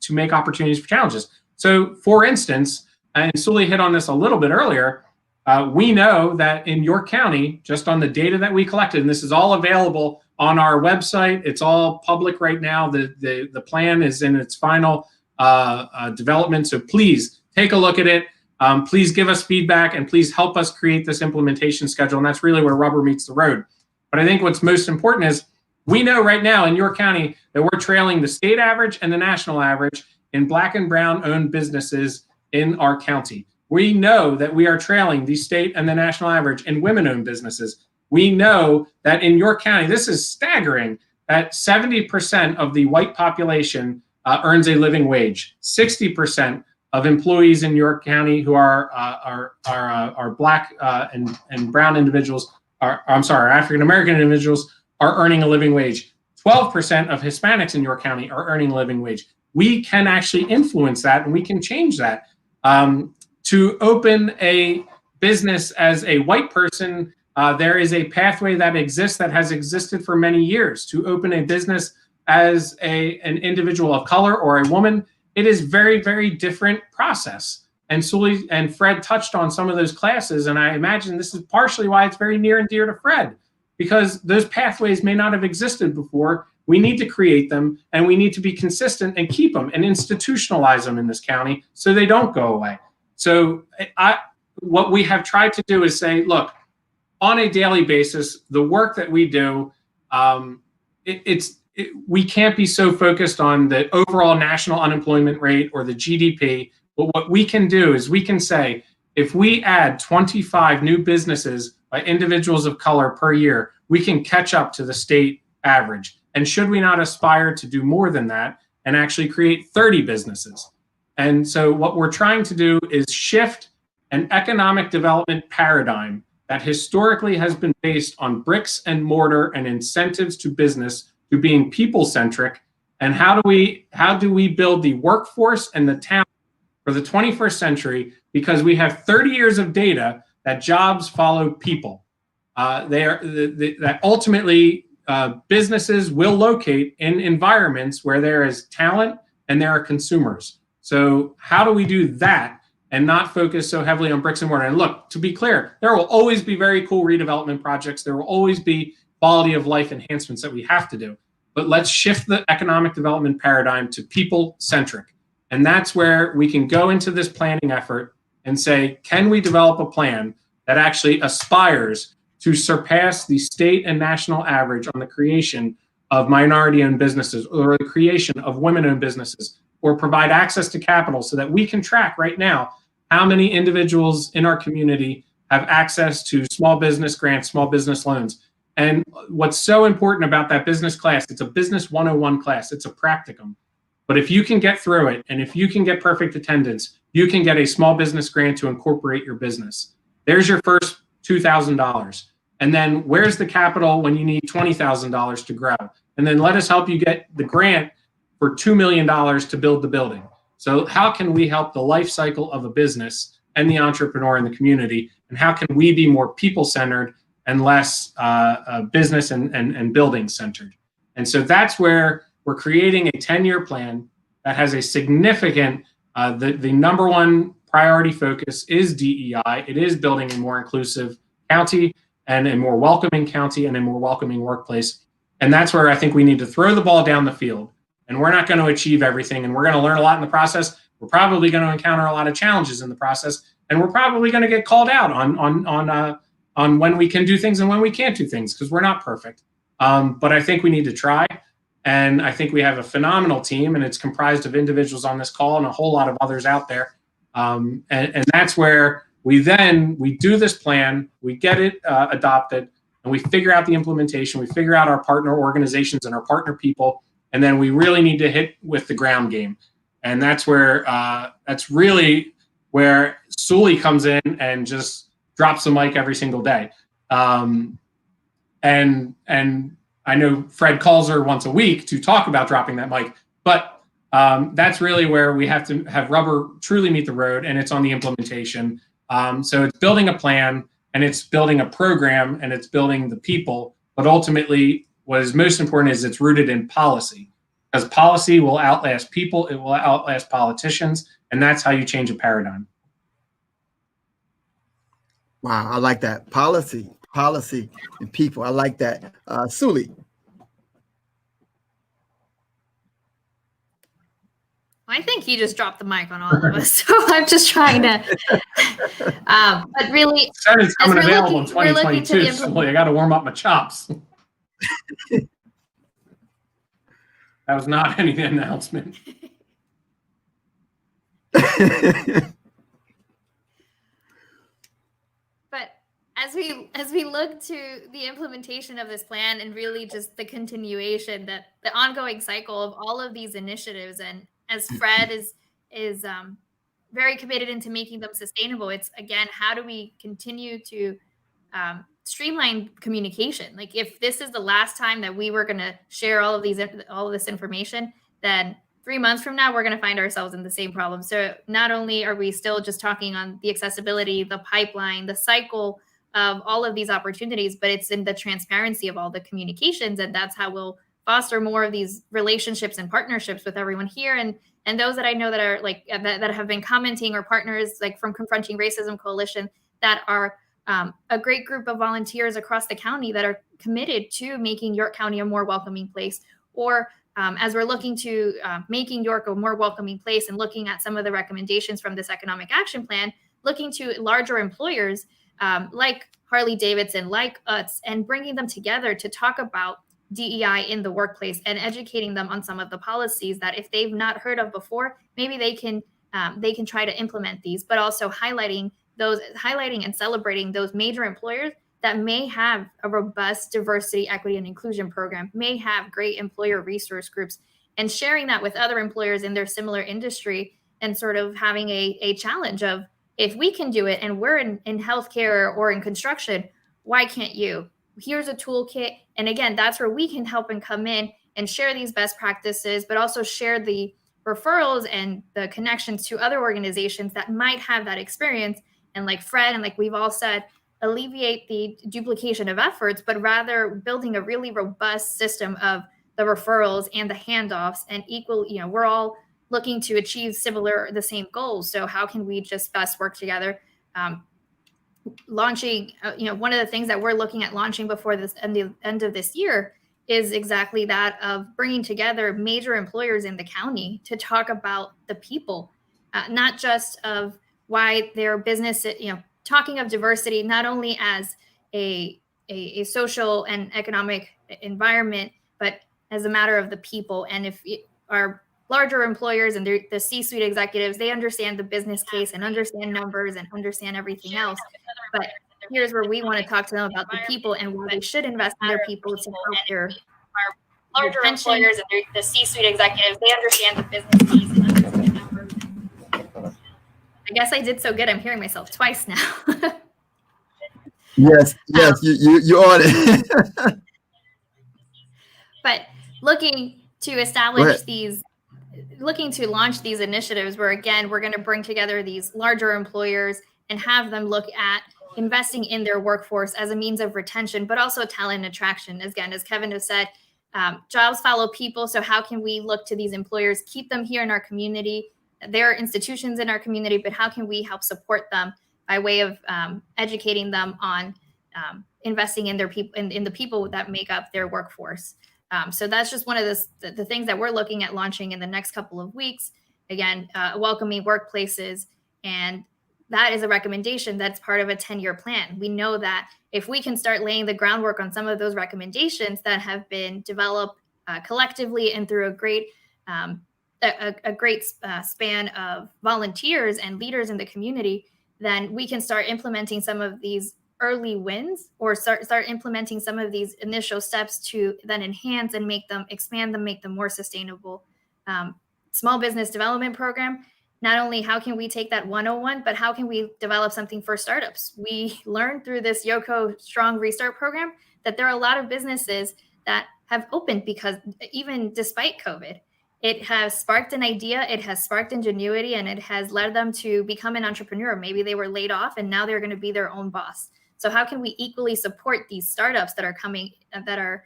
make opportunities for challenges. So, for instance, and Sully hit on this a little bit earlier, we know that in your county, just on the data that we collected, and this is all available on our website, it's all public right now. The plan is in its final development. So please take a look at it. Please give us feedback and please help us create this implementation schedule. And that's really where rubber meets the road. But I think what's most important is we know right now in your county that we're trailing the state average and the national average in Black and Brown owned businesses in our county. We know that we are trailing the state and the national average in women-owned businesses. We know that in your county, this is staggering, that 70% of the white population earns a living wage. 60% of employees in your county who are Black and brown individuals, African-American individuals are earning a living wage. 12% of Hispanics in your county are earning a living wage. We can actually influence that and we can change that. To open a business as a white person, there is a pathway that exists that has existed for many years. To open a business as an individual of color or a woman, it is very, very different process. And Sully and Fred touched on some of those classes, and I imagine this is partially why it's very near and dear to Fred, because those pathways may not have existed before. We need to create them, and we need to be consistent and keep them and institutionalize them in this county so they don't go away. So what we have tried to do is say, look, on a daily basis, the work that we do, we can't be so focused on the overall national unemployment rate or the GDP. But what we can do is we can say, if we add 25 new businesses by individuals of color per year, we can catch up to the state average. And should we not aspire to do more than that and actually create 30 businesses? And so what we're trying to do is shift an economic development paradigm that historically has been based on bricks and mortar and incentives to business to being people-centric. And how do we build the workforce and the talent for the 21st century? because we have 30 years of data that jobs follow people. That ultimately businesses will locate in environments where there is talent and there are consumers. So how do we do that and not focus so heavily on bricks and mortar? And look, to be clear, there will always be very cool redevelopment projects. There will always be quality of life enhancements that we have to do. But let's shift the economic development paradigm to people-centric. And that's where we can go into this planning effort and say, can we develop a plan that actually aspires to surpass the state and national average on the creation of minority-owned businesses, or the creation of women-owned businesses, or provide access to capital so that we can track right now how many individuals in our community have access to small business grants, small business loans. And what's so important about that business class, it's a business 101 class, it's a practicum. But if you can get through it, and if you can get perfect attendance, you can get a small business grant to incorporate your business. There's your first $2,000. And then where's the capital when you need $20,000 to grow? And then let us help you get the grant for $2 million to build the building. So how can we help the life cycle of a business and the entrepreneur in the community? And how can we be more people-centered and less business and building-centered? And so that's where we're creating a 10-year plan that has a significant, the number one priority focus is DEI. It is building a more inclusive county and a more welcoming county and a more welcoming workplace. And that's where I think we need to throw the ball down the field. And we're not going to achieve everything, and we're going to learn a lot in the process. We're probably going to encounter a lot of challenges in the process, and we're probably going to get called out on when we can do things and when we can't do things, because we're not perfect. But I think we need to try, and I think we have a phenomenal team, and it's comprised of individuals on this call and a whole lot of others out there. And that's where we do this plan, we get it adopted, and we figure out the implementation, we figure out our partner organizations and our partner people, and then we really need to hit with the ground game. And that's where that's really where Sully comes in and just drops the mic every single day. And I know Fred calls her once a week to talk about dropping that mic, but that's really where we have to have rubber truly meet the road, and it's on the implementation. So it's building a plan, and it's building a program, and it's building the people, but ultimately what is most important is it's rooted in policy, because policy will outlast people, it will outlast politicians, and that's how you change a paradigm. Wow, I like that. Policy, and people. I like that. Sully. I think he just dropped the mic on all of us, so I'm just trying to. But really, It's coming available in 2022, so I got to warm up my chops. That was not any announcement. But as we look to the implementation of this plan, and really just the continuation, that the ongoing cycle of all of these initiatives, and as Fred is very committed into making them sustainable, it's again, how do we continue to streamline communication? Like, if this is the last time that we were going to share all of this information, then 3 months from now, we're going to find ourselves in the same problem. So not only are we still just talking on the accessibility, the pipeline, the cycle of all of these opportunities, but it's in the transparency of all the communications. And that's how we'll foster more of these relationships and partnerships with everyone here. And those that I know that are like, that have been commenting, or partners like from Confronting Racism Coalition, that are a great group of volunteers across the county that are committed to making York County a more welcoming place. Or as we're looking to making York a more welcoming place, and looking at some of the recommendations from this economic action plan, looking to larger employers like Harley Davidson, like UTS, and bringing them together to talk about DEI in the workplace, and educating them on some of the policies that, if they've not heard of before, maybe they can try to implement these, but also highlighting and celebrating those major employers that may have a robust diversity, equity, and inclusion program, may have great employer resource groups, and sharing that with other employers in their similar industry, and sort of having a challenge of, if we can do it and we're in healthcare or in construction, why can't you? Here's a toolkit. And again, that's where we can help and come in and share these best practices, but also share the referrals and the connections to other organizations that might have that experience. And like Fred and like we've all said, alleviate the duplication of efforts, but rather building a really robust system of the referrals and the handoffs and equal, we're all looking to achieve the same goals. So how can we just best work together? Launching, one of the things that we're looking at launching before the end of this year is exactly that of bringing together major employers in the county to talk about the people, not just of why their business, talking of diversity, not only as a social and economic environment, but as a matter of the people. And if our larger employers and the C-suite executives, they understand the business case and understand numbers and understand everything else. But here's where we want to talk to them about the people and why they should invest in their people to help their larger employers and the C-suite executives, they understand the business case and understand numbers. I guess I did so good. I'm hearing myself twice now. Yes, you on it. But looking to launch these initiatives where, again, we're going to bring together these larger employers and have them look at investing in their workforce as a means of retention, but also talent attraction. Again, as Kevin has said, jobs follow people. So how can we look to these employers, keep them here in our community? There are institutions in our community, but how can we help support them by way of educating them on investing in their people, in the people that make up their workforce? So that's just one of the things that we're looking at launching in the next couple of weeks. Again, welcoming workplaces. And that is a recommendation that's part of a 10-year plan. We know that if we can start laying the groundwork on some of those recommendations that have been developed collectively and through a great span of volunteers and leaders in the community, then we can start implementing some of these early wins or start implementing some of these initial steps to then enhance and expand them, make them more sustainable. Small business development program. Not only how can we take that 101, but how can we develop something for startups? We learned through this YOCO Strong Restart program that there are a lot of businesses that have opened because even despite COVID, it has sparked an idea, it has sparked ingenuity, and it has led them to become an entrepreneur. Maybe they were laid off and now they're going to be their own boss. So how can we equally support these startups that are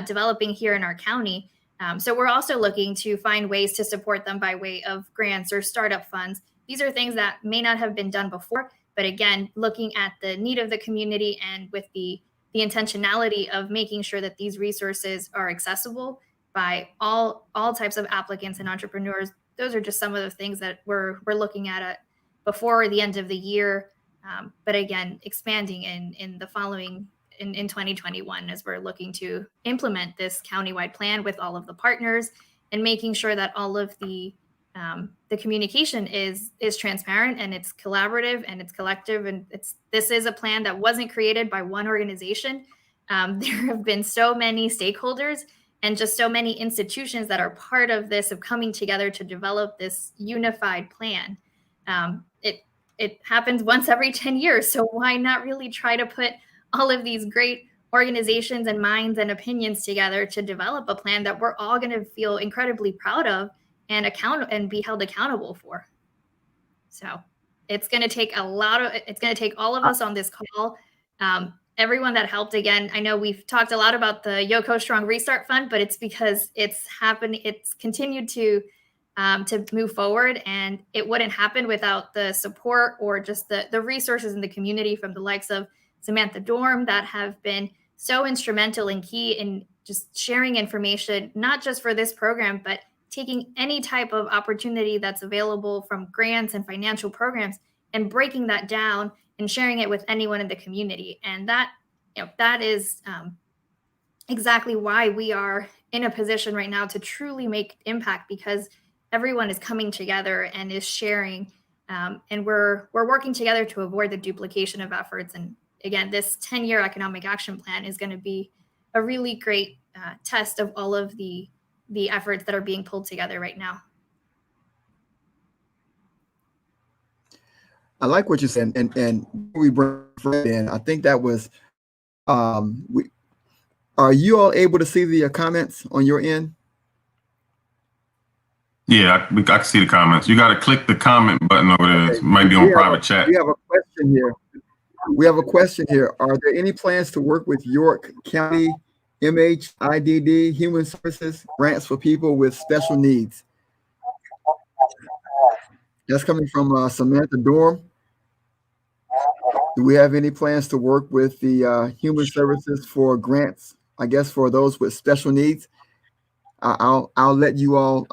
developing here in our county? So we're also looking to find ways to support them by way of grants or startup funds. These are things that may not have been done before, but again, looking at the need of the community and with the intentionality of making sure that these resources are accessible by all types of applicants and entrepreneurs. Those are just some of the things that we're looking at before the end of the year. But again, expanding in the following in 2021 as we're looking to implement this countywide plan with all of the partners and making sure that all of the communication is transparent and it's collaborative and it's collective. And this is a plan that wasn't created by one organization. There have been so many stakeholders and just so many institutions that are part of this, of coming together to develop this unified plan. It happens once every 10 years. So why not really try to put all of these great organizations and minds and opinions together to develop a plan that we're all going to feel incredibly proud of and be held accountable for. So it's going to take all of us on this call. Everyone that helped. Again, I know we've talked a lot about the YOCO Strong Restart Fund, but it's because it's continued to move forward, and it wouldn't happen without the support or just the resources in the community from the likes of Samantha Dorm that have been so instrumental and key in just sharing information, not just for this program, but taking any type of opportunity that's available from grants and financial programs and breaking that down and sharing it with anyone in the community. And that is exactly why we are in a position right now to truly make impact, because everyone is coming together and is sharing, and we're working together to avoid the duplication of efforts. And again, this 10-year economic action plan is going to be a really great test of all of the efforts that are being pulled together right now. I like what you said, and we bring Fred in. I think that was. Are you all able to see the comments on your end? Yeah, I can see the comments. You got to click the comment button over there. Okay. It might be on private chat. We have a question here. We have a question here. Are there any plans to work with York County, MHIDD, Human Services, grants for people with special needs? That's coming from Samantha Dorm. Do we have any plans to work with the Human Services for grants, I guess, for those with special needs? I'll let you all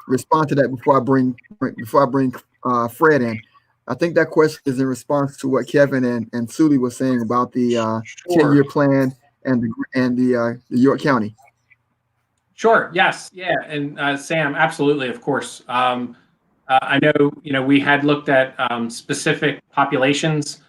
respond to that before I bring Fred in. I think that question is in response to what Kevin and Suli were saying about the 10-year plan and the York County. Sure. Yes. Yeah. And Sam, absolutely. Of course. I know, we had looked at specific populations,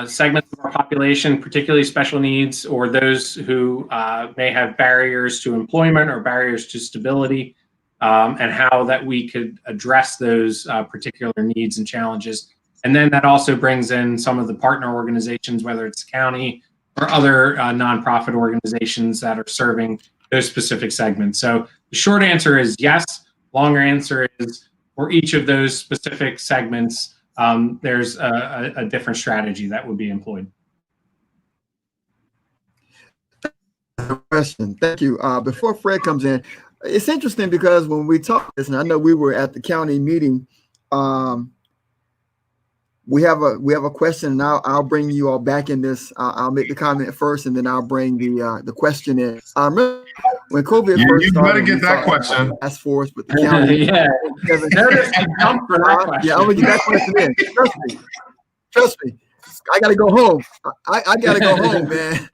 segments of our population, particularly special needs, or those who may have barriers to employment or barriers to stability, and how that we could address those particular needs and challenges. And then that also brings in some of the partner organizations, whether it's county or other nonprofit organizations that are serving those specific segments. So the short answer is yes. Longer answer is, for each of those specific segments, there's a different strategy that would be employed. Question. Thank you. Before Fred comes in, it's interesting because when we talk this, and I know we were at the county meeting, we have a question, and I'll bring you all back in this. I'll make the comment first, and then I'll bring the question in. Remember when COVID first started, you better get that question. Task force with the county. Yeah. Notice the jump for that question. Yeah, I'm gonna get that question in. Trust me. I gotta go home. I gotta go home, man.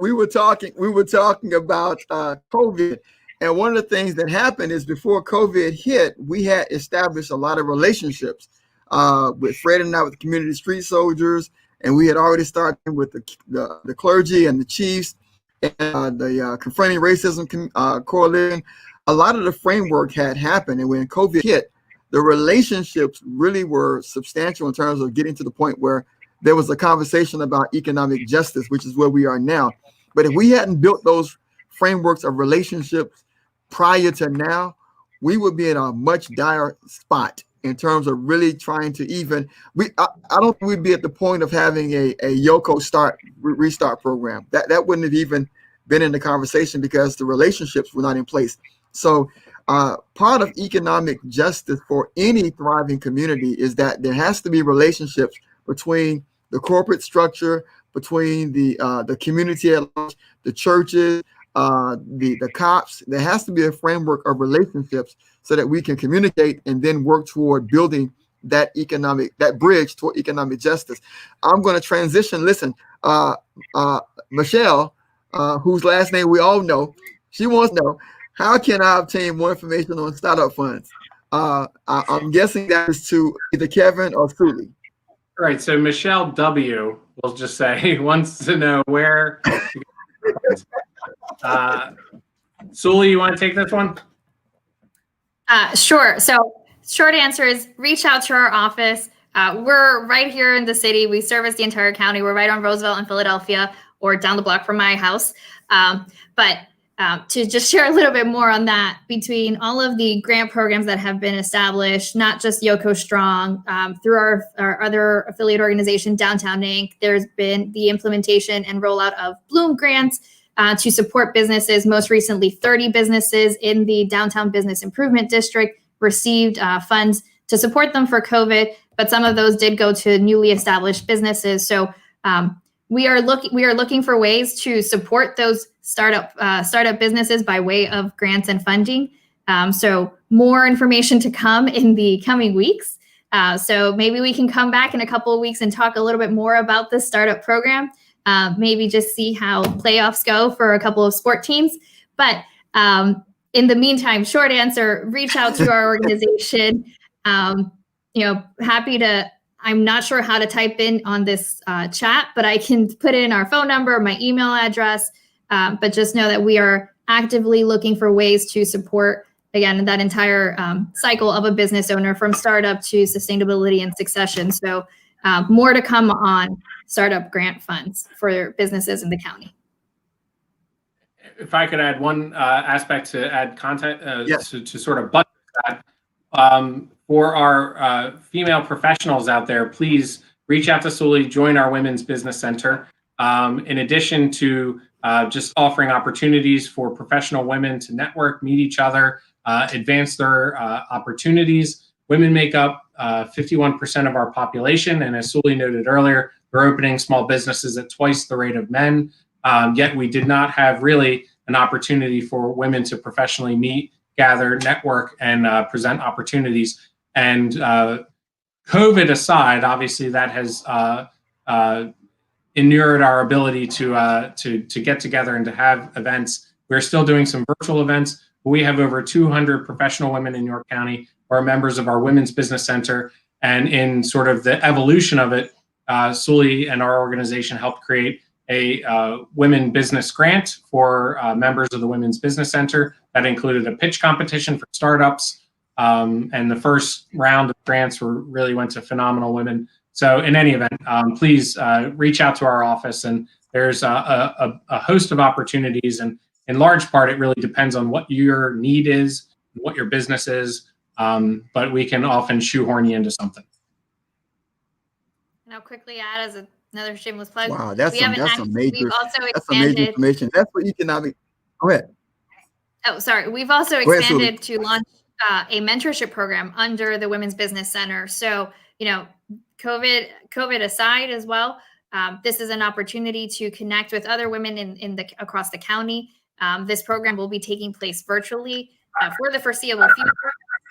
We were talking about COVID, and one of the things that happened is before COVID hit, we had established a lot of relationships with Fred and I, with the community street soldiers, and we had already started with the clergy and the chiefs and the Confronting Racism Coalition. A lot of the framework had happened, and when COVID hit, the relationships really were substantial in terms of getting to the point where there was a conversation about economic justice, which is where we are now. But if we hadn't built those frameworks of relationships prior to now, we would be in a much dire spot in terms of really trying to I don't think we'd be at the point of having a YOCO restart program. That wouldn't have even been in the conversation because the relationships were not in place. So part of economic justice for any thriving community is that there has to be relationships between the corporate structure, between the community at large, the churches, the cops. There has to be a framework of relationships so that we can communicate and then work toward building that bridge toward economic justice. I'm going to transition. Listen, Michelle, whose last name we all know, she wants to know, how can I obtain more information on startup funds? I'm guessing that is to either Kevin or Suli. Right. So Michelle W. will just say wants to know where. Suli, you want to take this one? Sure. So short answer is reach out to our office. We're right here in the city. We service the entire county. We're right on Roosevelt in Philadelphia, or down the block from my house. But to just share a little bit more on that, between all of the grant programs that have been established, not just YOCO Strong, through our other affiliate organization, Downtown Inc., there's been the implementation and rollout of Bloom grants to support businesses. Most recently, 30 businesses in the Downtown Business Improvement District received funds to support them for COVID, but some of those did go to newly established businesses. So we are looking for ways to support those startup businesses by way of grants and funding. So more information to come in the coming weeks. So maybe we can come back in a couple of weeks and talk a little bit more about this startup program. Maybe just see how playoffs go for a couple of sport teams. But in the meantime, short answer, reach out to our organization. Happy to. I'm not sure how to type in on this chat, but I can put in our phone number, my email address. But just know that we are actively looking for ways to support, again, that entire cycle of a business owner, from startup to sustainability and succession. So more to come on startup grant funds for businesses in the county. if I could add one aspect to add content Yes. to sort of buttress that, for our female professionals out there, please reach out to Sully, join our Women's Business Center. In addition to just offering opportunities for professional women to network, meet each other, advance their opportunities. Women make up 51% of our population, and as Sully noted earlier, we're opening small businesses at twice the rate of men. Yet we did not have really an opportunity for women to professionally meet, gather, network, and present opportunities. And COVID aside, obviously that has inured our ability to get together and to have events. We're still doing some virtual events. We have over 200 professional women in York County who are members of our Women's Business Center. And in sort of the evolution of it, Sully and our organization helped create a women business grant for members of the Women's Business Center that included a pitch competition for startups. And the first round of grants really went to phenomenal women. So in any event, please reach out to our office, and there's a host of opportunities. And in large part, it really depends on what your need is, what your business is, but we can often shoehorn you into something. And I'll quickly add as another shameless plug. Wow, that's some major, we've also that's some major information. That's for economic. Go ahead. Oh, sorry. We've also expanded to launch a mentorship program under the Women's Business Center. So, you know, COVID aside as well, this is an opportunity to connect with other women across the county. This program will be taking place virtually for the foreseeable future.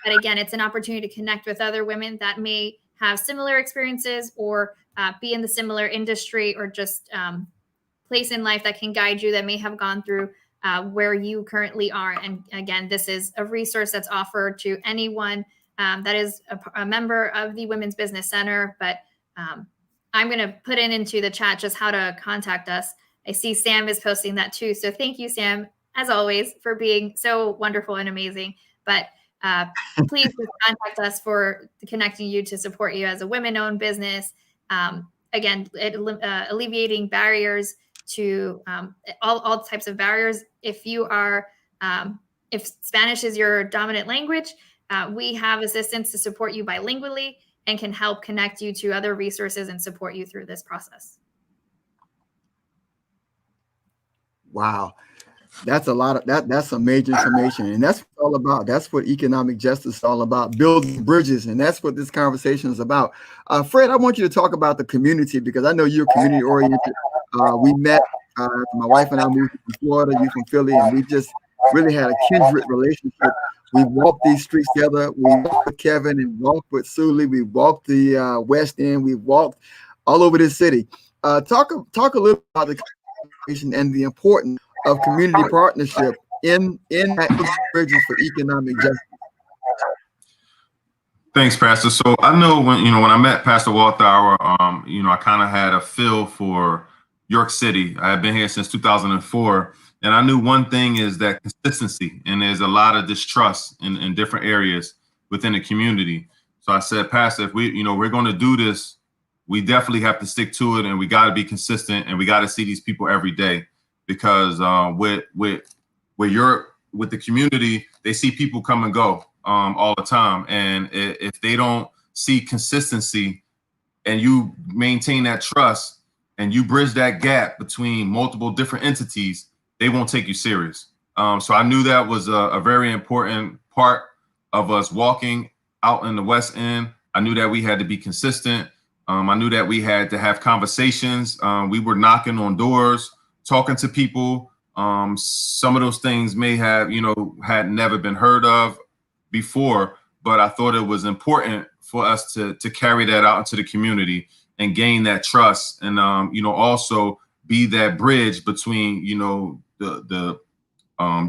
But again, it's an opportunity to connect with other women that may have similar experiences or be in the similar industry or just place in life that can guide you, that may have gone through where you currently are. And again, this is a resource that's offered to anyone that is a member of the Women's Business Center. But I'm going to put into the chat just how to contact us. I see Sam is posting that too. So thank you, Sam, as always, for being so wonderful and amazing. But please just contact us for connecting you to support you as a women-owned business. Again, alleviating barriers to all types of barriers. If you are, if Spanish is your dominant language, we have assistance to support you bilingually and can help connect you to other resources and support you through this process. Wow. That's a lot of that's some major information, and that's what it's all about. That's what economic justice is all about, building bridges, and that's what this conversation is about. Fred, I want you to talk about the community, because I know you're community oriented. We met, my wife and I moved from Florida, you from Philly, and we just really had a kindred relationship. We walked these streets together. We walked with Kevin and walked with Sully. We walked the West End. We walked all over this city. Talk a little about the conversation and the importance of community partnership in that bridges for economic justice. Thanks, Pastor. So I know when I met Pastor Walthour, I kind of had a feel for York City. I had been here since 2004, and I knew one thing is that consistency, and there's a lot of distrust in different areas within the community. So I said, Pastor, if we're going to do this, we definitely have to stick to it, and we got to be consistent, and we got to see these people every day. Because with the community, they see people come and go all the time, and if they don't see consistency and you maintain that trust and you bridge that gap between multiple different entities, they won't take you serious. So I knew that was a very important part of us walking out in the West End. I knew that we had to be consistent. I knew that we had to have conversations. We were knocking on doors, talking to people. Some of those things may have, had never been heard of before, but I thought it was important for us to carry that out into the community and gain that trust, and also be that bridge between the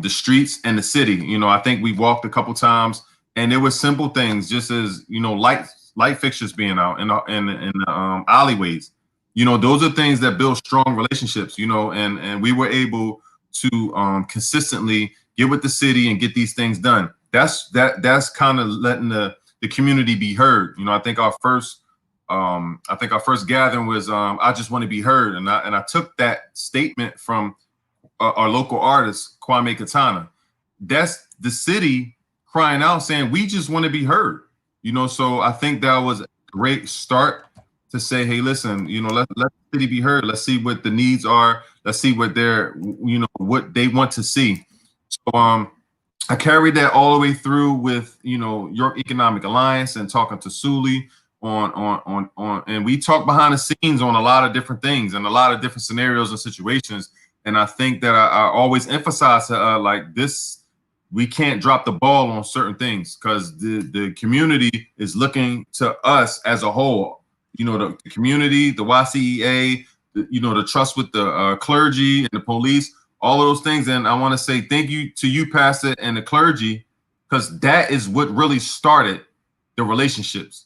streets and the city. I think we walked a couple times, and there were simple things, just as light fixtures being out in the alleyways. Those are things that build strong relationships, and we were able to consistently get with the city and get these things done. That's kind of letting the community be heard. I think our first gathering was I just want to be heard, and I took that statement from our local artist, Kwame Katana. That's the city crying out saying, we just want to be heard. So I think that was a great start to say, hey, listen, let the city be heard. Let's see what the needs are. Let's see what what they want to see. So I carried that all the way through with, York Economic Alliance and talking to Sully on, and we talked behind the scenes on a lot of different things and a lot of different scenarios and situations. And I think that I always emphasize like this, we can't drop the ball on certain things because the community is looking to us as a whole. The community, the YCEA, the trust with the clergy and the police, all of those things. And I want to say thank you to you, Pastor, and the clergy, because that is what really started the relationships.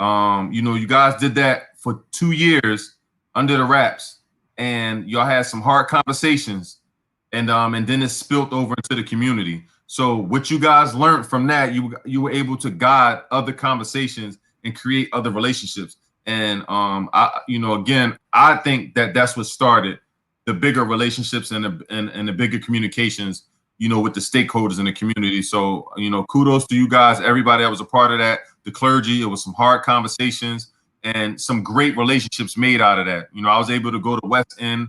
You guys did that for 2 years under the wraps, and y'all had some hard conversations, and then it spilled over into the community. So what you guys learned from that, you were able to guide other conversations and create other relationships. And I think that's what started the bigger relationships and the bigger communications, with the stakeholders in the community. So, kudos to you guys, everybody that was a part of that, the clergy. It was some hard conversations and some great relationships made out of that. I was able to go to West End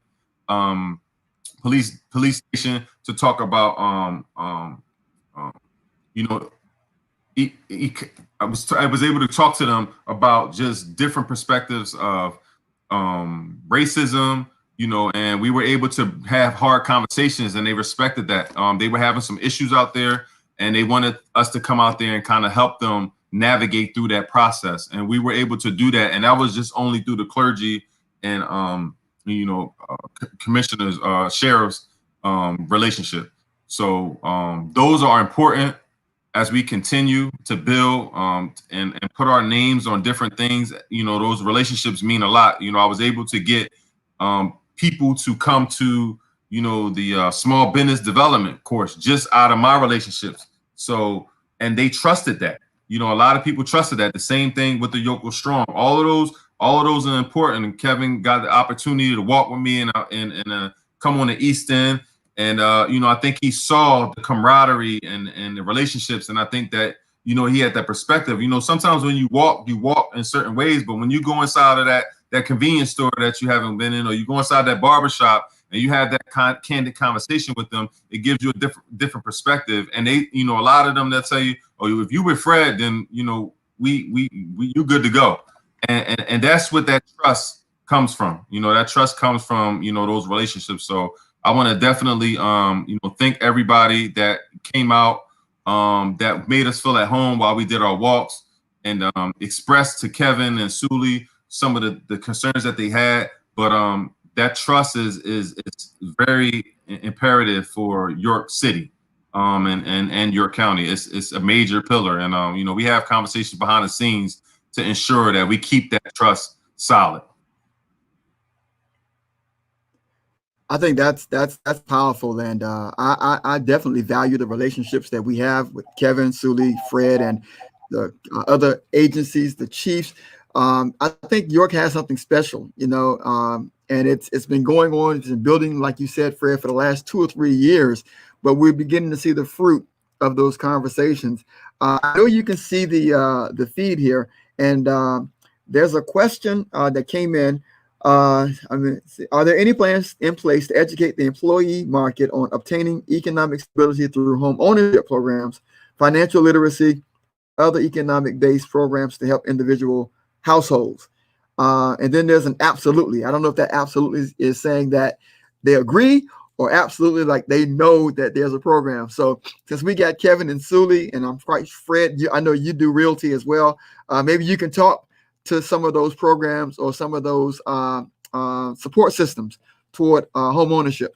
police station to talk about, I was able to talk to them about just different perspectives of racism, and we were able to have hard conversations, and they respected that. They were having some issues out there, and they wanted us to come out there and kind of help them navigate through that process. And we were able to do that. And that was just only through the clergy and, commissioners, sheriff's relationship. So those are important as we continue to build and put our names on different things. Those relationships mean a lot. I was able to get people to come to, the small business development course just out of my relationships. So, and they trusted that. A lot of people trusted that. The same thing with the Yoke Was Strong. All of those are important. And Kevin got the opportunity to walk with me and come on the East End. And, I think he saw the camaraderie and the relationships. And I think that, he had that perspective. Sometimes when you walk in certain ways, but when you go inside of that convenience store that you haven't been in, or you go inside that barbershop and you have that candid conversation with them, it gives you a different perspective. And they, a lot of them that tell you, oh, if you with Fred, then, we you good to go. And that's what that trust comes from. That trust comes from, those relationships. So I want to definitely, thank everybody that came out, that made us feel at home while we did our walks, and expressed to Kevin and Sully some of the concerns that they had. But that trust is very imperative for York City and York County. It's a major pillar. And, we have conversations behind the scenes to ensure that we keep that trust solid. I think that's powerful, and I definitely value the relationships that we have with Kevin, Sully, Fred, and the other agencies, the chiefs. I think York has something special, and it's been going on, it's been building, like you said, Fred, for the last 2 or 3 years. But we're beginning to see the fruit of those conversations. I know you can see the feed here, and there's a question that came in. Are there any plans in place to educate the employee market on obtaining economic stability through home ownership programs, financial literacy, other economic-based programs to help individual households? And then there's an absolutely. I don't know if that absolutely is saying that they agree or absolutely like they know that there's a program. So since we got Kevin and Sully, and I'm quite Fred, I know you do realty as well. Maybe you can talk to some of those programs or some of those support systems toward home ownership.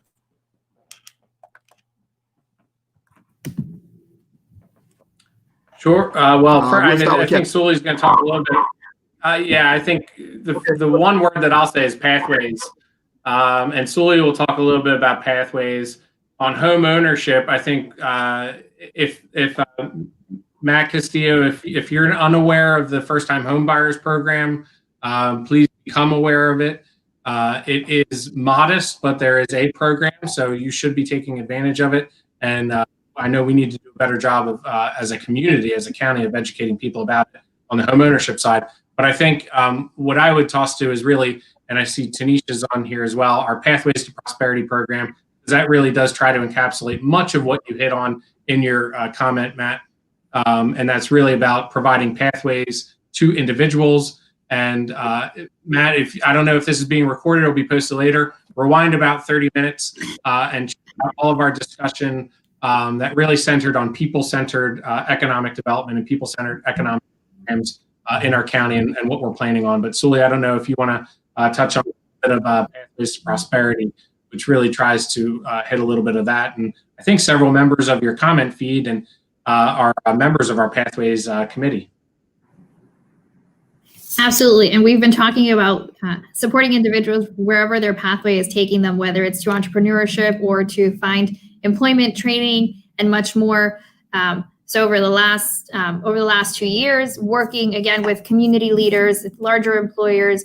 Sure. I think Sully's going to talk a little bit. I think the one word that I'll say is pathways. And Sully will talk a little bit about pathways on home ownership. I think if Matt Castillo, if you're unaware of the first-time home buyers program, please become aware of it. It is modest, but there is a program, so you should be taking advantage of it. And I know we need to do a better job of, as a community, as a county, of educating people about it on the home ownership side. But I think what I would toss to is really, and I see Tanisha's on here as well, our Pathways to Prosperity program, because that really does try to encapsulate much of what you hit on in your comment, Matt. And that's really about providing pathways to individuals. And Matt, if I don't know if this is being recorded, it'll be posted later. Rewind about 30 minutes and check out all of our discussion that really centered on people-centered economic development and people-centered economic programs in our county and what we're planning on. But Suli, I don't know if you want to touch on a bit of Pathways to Prosperity, which really tries to hit a little bit of that. And I think several members of your comment feed and are members of our Pathways committee. Absolutely. And we've been talking about supporting individuals wherever their pathway is taking them, whether it's to entrepreneurship or to find employment, training, and much more. So over the last 2 years, working again with community leaders, larger employers,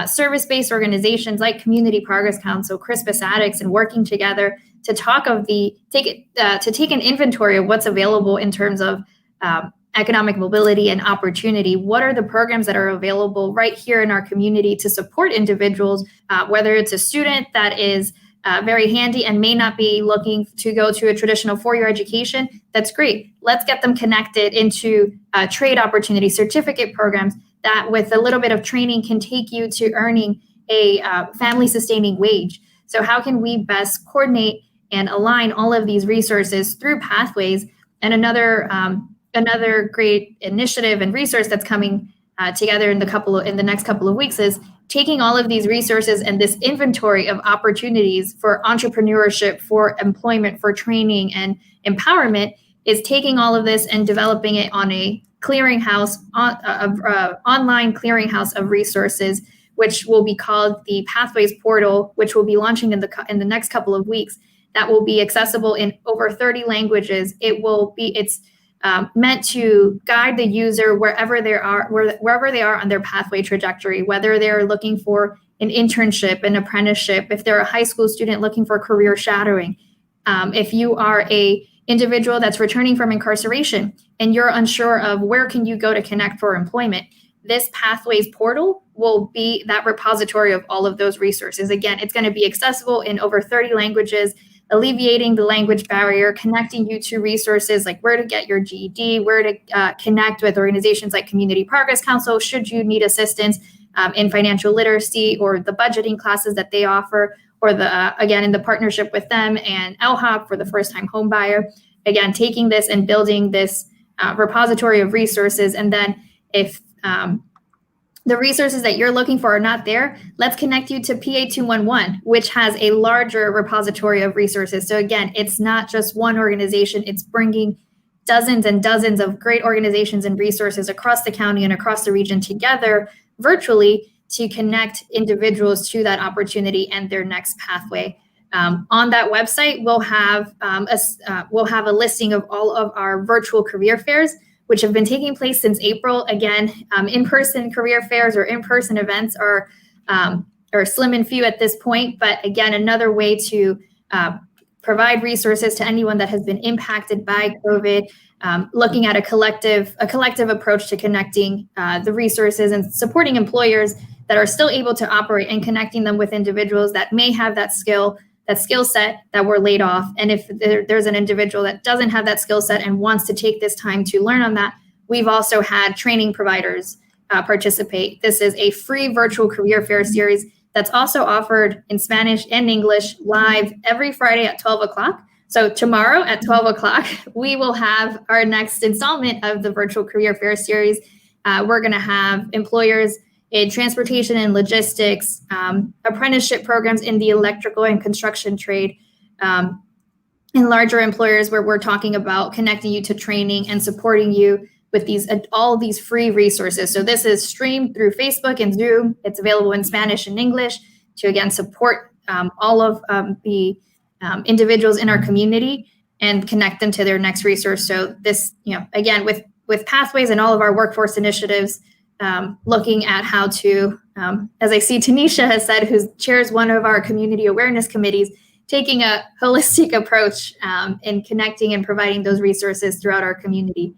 service-based organizations like Community Progress Council, Crispus Attucks, and working together to take an inventory of what's available in terms of economic mobility and opportunity. What are the programs that are available right here in our community to support individuals, whether it's a student that is very handy and may not be looking to go to a traditional four-year education? That's great. Let's get them connected into trade opportunity certificate programs that with a little bit of training can take you to earning a family-sustaining wage. So how can we best coordinate and align all of these resources through Pathways? And another great initiative and resource that's coming together in the next couple of weeks is taking all of these resources and this inventory of opportunities for entrepreneurship, for employment, for training and empowerment, is taking all of this and developing it on a clearinghouse, online clearinghouse of resources, which will be called the Pathways portal, which will be launching in the next couple of weeks. That will be accessible in over 30 languages. It's meant to guide the user wherever they are on their pathway trajectory, whether they're looking for an internship, an apprenticeship, if they're a high school student looking for career shadowing, if you are a individual that's returning from incarceration and you're unsure of where can you go to connect for employment, this Pathways portal will be that repository of all of those resources. Again, it's going to be accessible in over 30 languages, alleviating the language barrier, connecting you to resources like where to get your GED, where to connect with organizations like Community Progress Council, should you need assistance in financial literacy or the budgeting classes that they offer, or again, in the partnership with them and LHOP for the first-time home buyer. Again, taking this and building this repository of resources. And then if the resources that you're looking for are not there, let's connect you to PA211, which has a larger repository of resources. So again, it's not just one organization, it's bringing dozens and dozens of great organizations and resources across the county and across the region together virtually to connect individuals to that opportunity and their next pathway. On that website, we'll have a listing of all of our virtual career fairs, which have been taking place since April. Again, in-person career fairs or in-person events are slim and few at this point. But again, another way to provide resources to anyone that has been impacted by COVID, looking at a collective approach to connecting the resources and supporting employers that are still able to operate and connecting them with individuals that may have that skill set that were laid off. And if there's an individual that doesn't have that skill set and wants to take this time to learn on that, we've also had training providers participate. This is a free virtual career fair series that's also offered in Spanish and English live every Friday at 12 o'clock. So tomorrow at 12 o'clock, we will have our next installment of the virtual career fair series. We're going to have employers in transportation and logistics, apprenticeship programs in the electrical and construction trade, and larger employers where we're talking about connecting you to training and supporting you with all of these free resources. So this is streamed through Facebook and Zoom. It's available in Spanish and English to, again, support all of the individuals in our community and connect them to their next resource. So this, again, with Pathways and all of our workforce initiatives, looking at how to as I see Tanisha has said, who chairs one of our community awareness committees, taking a holistic approach in connecting and providing those resources throughout our community.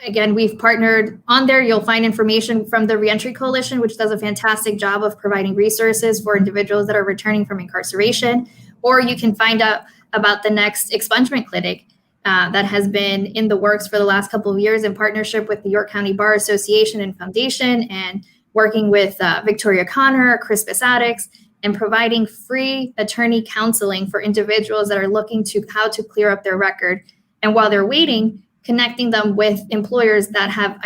Again, we've partnered on there. You'll find information from the Reentry Coalition, which does a fantastic job of providing resources for individuals that are returning from incarceration. Or you can find out about the next expungement clinic that has been in the works for the last couple of years in partnership with the York County Bar Association and Foundation, and working with Victoria Connor, Crispus Addicts, and providing free attorney counseling for individuals that are looking to how to clear up their record. And while they're waiting, connecting them with employers that have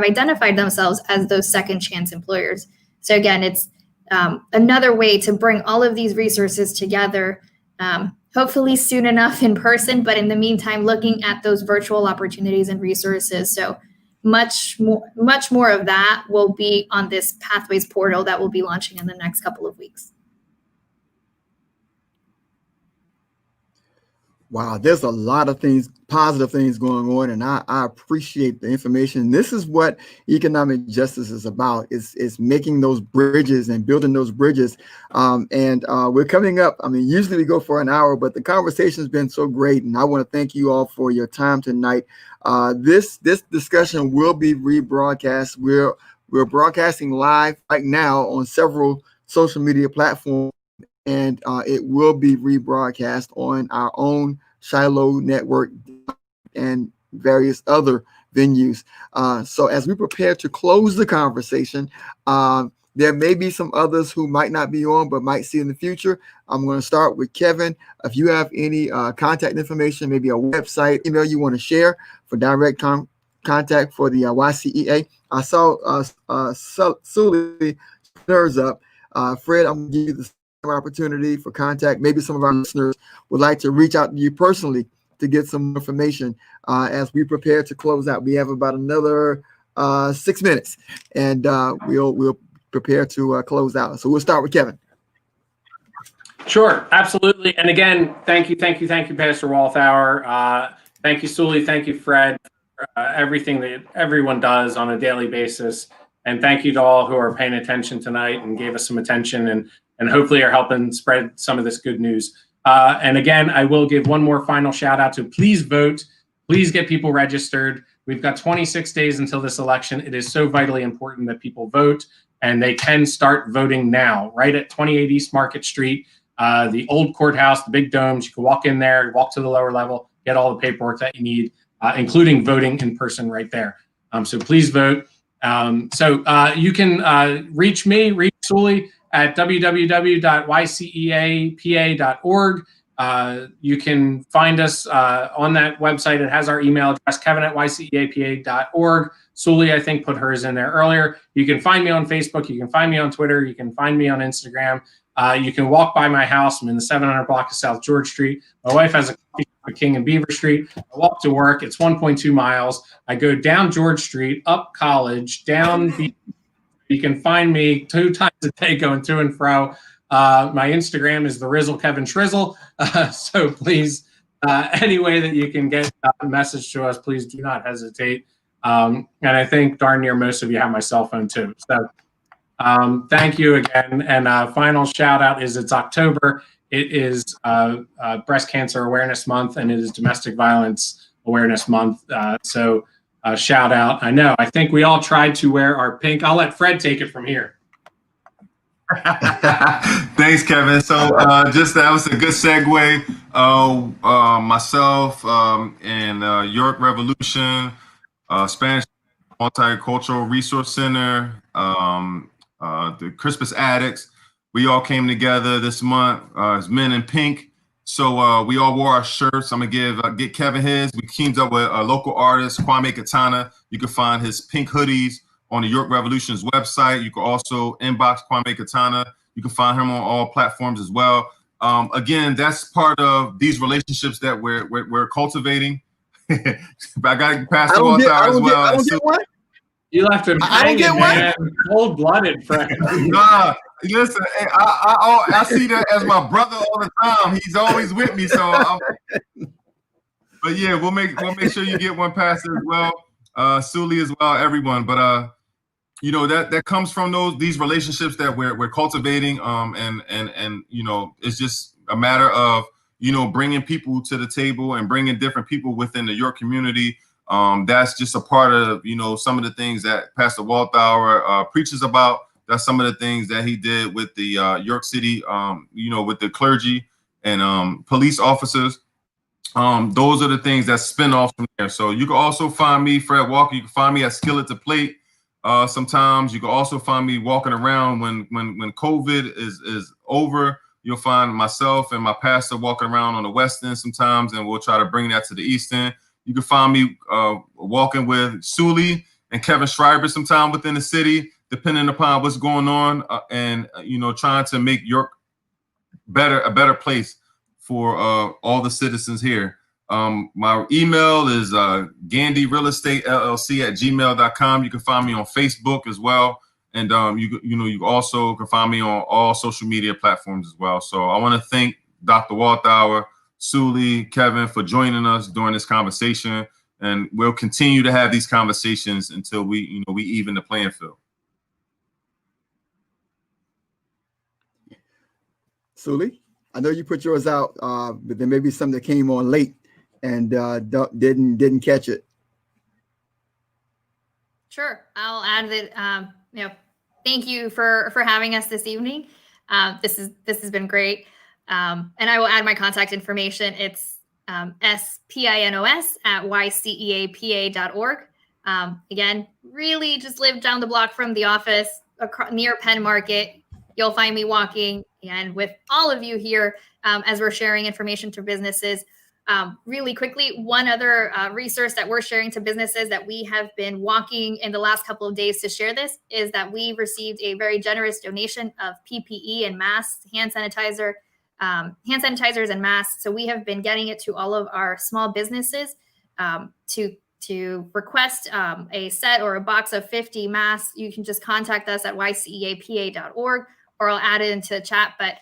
identified themselves as those second chance employers. So again, it's another way to bring all of these resources together, hopefully soon enough in person, but in the meantime, looking at those virtual opportunities and resources. So much more of that will be on this Pathways portal that we'll be launching in the next couple of weeks. Wow, there's a lot of things, positive things going on, and I appreciate the information. This is what economic justice is about. It's making those bridges and building those bridges. We're coming up. I mean, usually we go for an hour, but the conversation has been so great, and I want to thank you all for your time tonight. This discussion will be rebroadcast. We're broadcasting live right now on several social media platforms. And it will be rebroadcast on our own Shiloh network and various other venues. So as we prepare to close the conversation, there may be some others who might not be on, but might see in the future. I'm going to start with Kevin. If you have any contact information, maybe a website, email you want to share for direct contact for the YCEA. I saw Sully hers up. Fred, I'm going to give you the opportunity for contact. Maybe some of our listeners would like to reach out to you personally to get some information as we prepare to close out. We have about another 6 minutes, and we'll prepare to close out. So we'll start with Kevin. Sure, absolutely. And again, thank you, Pastor Walthour. Thank you, Sully. Thank you, Fred, for everything that everyone does on a daily basis. And thank you to all who are paying attention tonight and gave us some attention and hopefully are helping spread some of this good news. And again, I will give one more final shout out to please vote. Please get people registered. We've got 26 days until this election. It is so vitally important that people vote, and they can start voting now, right at 28 East Market Street, the old courthouse, the big domes. You can walk in there, walk to the lower level, get all the paperwork that you need, including voting in person right there. So please vote. You can reach me, reach Sully, at www.yceapa.org. You can find us on that website. It has our email address, kevin@yceapa.org. Sully, I think, put hers in there earlier. You can find me on Facebook. You can find me on Twitter. You can find me on Instagram. You can walk by my house. I'm in the 700 block of South George Street. My wife has a coffee shop at King and Beaver Street. I walk to work. It's 1.2 miles. I go down George Street, up College, down Beaver. You can find me 2 times a day going to and fro. My Instagram is the Rizzle Kevin Shrizzle. So please, any way that you can get a message to us, please do not hesitate. And I think darn near most of you have my cell phone too. So thank you again. And final shout out is it's October. It is Breast Cancer Awareness Month, and it is Domestic Violence Awareness Month. So shout out. I think we all tried to wear our pink. I'll let Fred take it from here. Thanks, Kevin. So just that was a good segue. Myself and York Revolution, Spanish Multicultural Resource Center, the Crispus Addicts, we all came together this month as Men in Pink. So we all wore our shirts. I'm gonna get Kevin his. We teamed up with a local artist, Kwame Katana. You can find his pink hoodies on the York Revolution's website. You can also inbox Kwame Katana. You can find him on all platforms as well. Again, that's part of these relationships that we're cultivating. I got Pastor Walthour as well. I don't get one. You left him hanging, man. Cold-blooded, Fred. Listen, I see that as my brother all the time. He's always with me. But yeah, we'll make sure you get one, Pastor, as well. Sully as well, everyone. But you know, that comes from these relationships that we're cultivating, and you know, it's just a matter of, you know, bringing people to the table and bringing different people within the York community. That's just a part of, you know, some of the things that Pastor Walthour preaches about. That's some of the things that he did with the York City, you know, with the clergy and police officers. Those are the things that spin off from there. So you can also find me, Fred Walker. You can find me at Skillet to Plate. Sometimes you can also find me walking around when COVID is over. You'll find myself and my pastor walking around on the West End sometimes, and we'll try to bring that to the East End. You can find me walking with Sully and Kevin Schreiber sometime within the city, depending upon what's going on, and you know, trying to make York a better place for all the citizens here. My email is gandyrealestateLLC@gmail.com. You can find me on Facebook as well. And you also can find me on all social media platforms as well. So I want to thank Dr. Walthour, Sully, Kevin for joining us during this conversation. And we'll continue to have these conversations until we even the playing field. Sully, I know you put yours out, but there may be some that came on late and didn't catch it. Sure, I'll add that. Thank you for having us this evening. This has been great, and I will add my contact information. It's spinos@yceapa.org. Again, really just live down the block from the office, near Penn Market. You'll find me walking, and with all of you here as we're sharing information to businesses. Really quickly, one other resource that we're sharing to businesses that we have been walking in the last couple of days to share this is that we received a very generous donation of PPE and masks, hand sanitizers and masks. So we have been getting it to all of our small businesses to request a set or a box of 50 masks. You can just contact us at yceapa.org, or I'll add it into the chat. But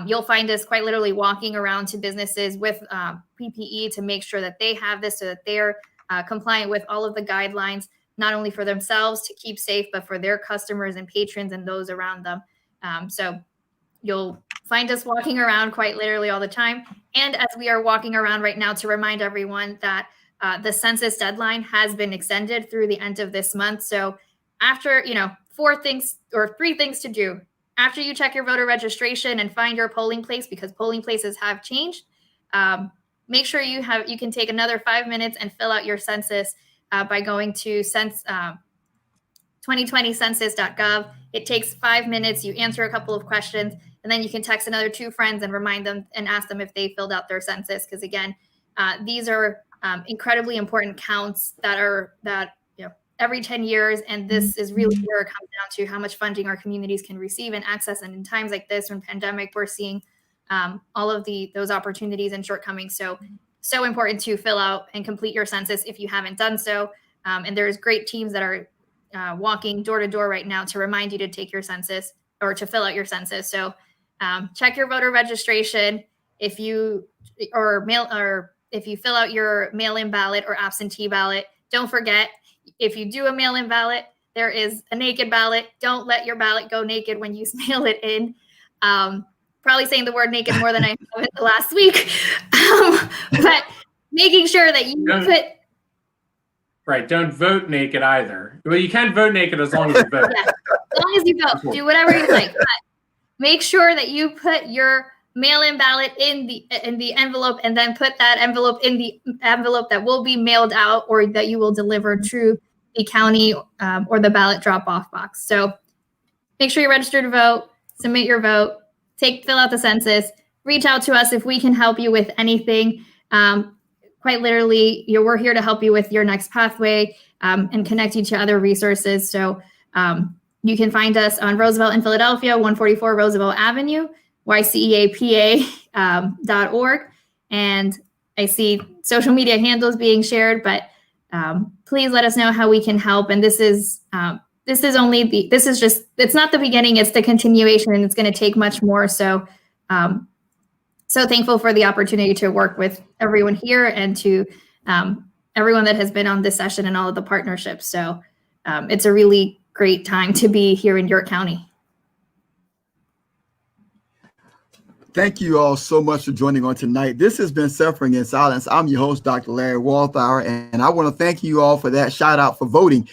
you'll find us quite literally walking around to businesses with PPE to make sure that they have this so that they're compliant with all of the guidelines, not only for themselves to keep safe, but for their customers and patrons and those around them. So you'll find us walking around quite literally all the time. And as we are walking around right now, to remind everyone that the census deadline has been extended through the end of this month. So after, 3 things to do. After you check your voter registration and find your polling place, because polling places have changed, make sure you can take another 5 minutes and fill out your census by going to 2020census.gov. It takes 5 minutes. You answer a couple of questions, and then you can text another 2 friends and remind them and ask them if they filled out their census. Because again, these are incredibly important counts that every 10 years. And this is really where it comes down to how much funding our communities can receive and access. And in times like this, when pandemic, we're seeing all of those opportunities and shortcomings. So important to fill out and complete your census if you haven't done so. And there's great teams that are walking door to door right now to remind you to take your census or to fill out your census. So check your voter registration. If you fill out your mail-in ballot or absentee ballot, don't forget, if you do a mail-in ballot, there is a naked ballot. Don't let your ballot go naked when you mail it in. Probably saying the word naked more than I have in the last week. But making sure that you don't vote naked either. Well, you can vote naked as long as you vote. Yeah, as long as you vote, do whatever you like. But make sure that you put your mail-in ballot in the envelope, and then put that envelope in the envelope that will be mailed out or that you will deliver to the county or the ballot drop-off box. So make sure you're registered to vote, submit your vote, fill out the census, reach out to us if we can help you with anything. Quite literally, we're here to help you with your next pathway and connect you to other resources. So you can find us on Roosevelt in Philadelphia, 144 Roosevelt Avenue, yceapa.org. And I see social media handles being shared, but please let us know how we can help. And it's not the beginning, it's the continuation, and it's going to take much more. So thankful for the opportunity to work with everyone here and to everyone that has been on this session and all of the partnerships. So it's a really great time to be here in York County. Thank you all so much for joining on tonight. This has been Suffering in Silence. I'm your host, Dr. Larry Walthour, and I want to thank you all for that shout out for voting.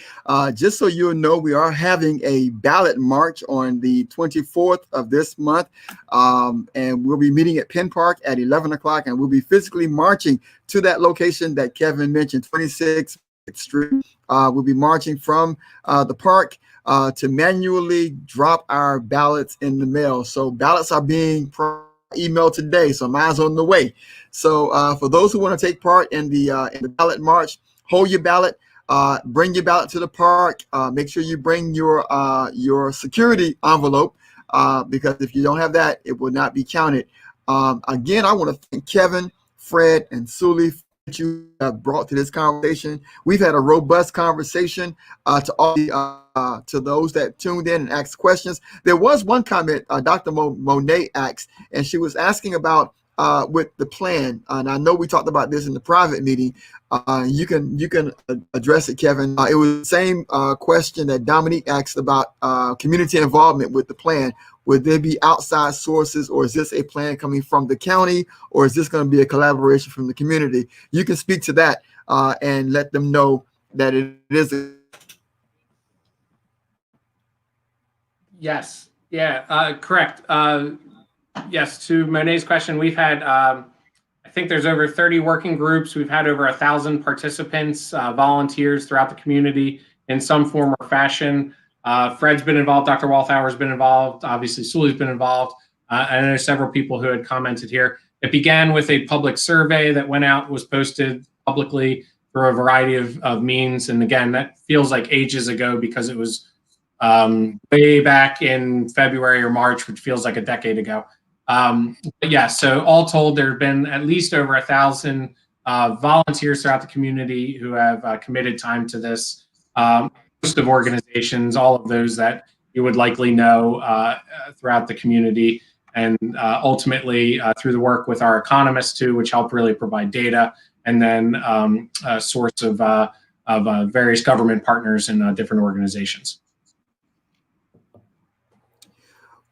Just so you know, we are having a ballot march on the 24th of this month, and we'll be meeting at Penn Park at 11 o'clock, and we'll be physically marching to that location that Kevin mentioned, 26th Street. We'll be marching from the park to manually drop our ballots in the mail. So ballots are being email today, so mine's on the way. So for those who want to take part in the ballot march, hold your ballot, bring your ballot to the park. Make sure you bring your security envelope, because if you don't have that, it will not be counted. Again, I want to thank Kevin, Fred, and Sully that you have brought to this conversation. We've had a robust conversation to all to those that tuned in and asked questions. There was one comment Dr. Monet asked, and she was asking about with the plan. And I know we talked about this in the private meeting. You can address it, Kevin. It was the same question that Dominique asked about community involvement with the plan. Would there be outside sources, or is this a plan coming from the county, or is this going to be a collaboration from the community? You can speak to that and let them know that it is. Yes. Yeah. Correct. Yes. To Monet's question, we've had, I think there's over 30 working groups. We've had over 1,000 participants, volunteers throughout the community in some form or fashion. Fred's been involved. Dr. Walthour's been involved. Obviously, Sully's been involved. I know several people who had commented here. It began with a public survey that went out, was posted publicly through a variety of means. And again, that feels like ages ago because it was way back in February or March, which feels like a decade ago. But yeah, so all told, there have been at least over 1,000 volunteers throughout the community who have committed time to this. Host of organizations, all of those that you would likely know throughout the community, and ultimately through the work with our economists too, which help really provide data, and then a source of various government partners and different organizations.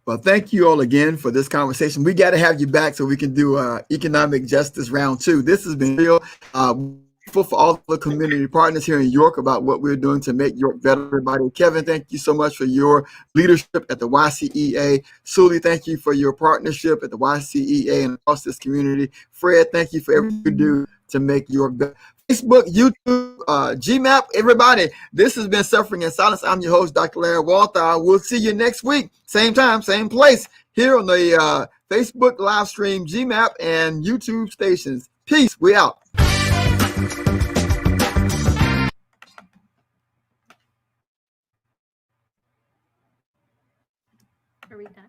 Well, thank you all again for this conversation. We got to have you back so we can do economic justice round 2. This has been real. For all the community partners here in York about what we're doing to make York better, everybody. Kevin, thank you so much for your leadership at the YCEA. Sully, thank you for your partnership at the YCEA and across this community. Fred, thank you for everything you do to make York better. Facebook, YouTube, GMAP, everybody. This has been Suffering in Silence. I'm your host, Dr. Larry Walthour. We'll see you next week. Same time, same place, here on the Facebook live stream, GMAP, and YouTube stations. Peace. We out. Are we done?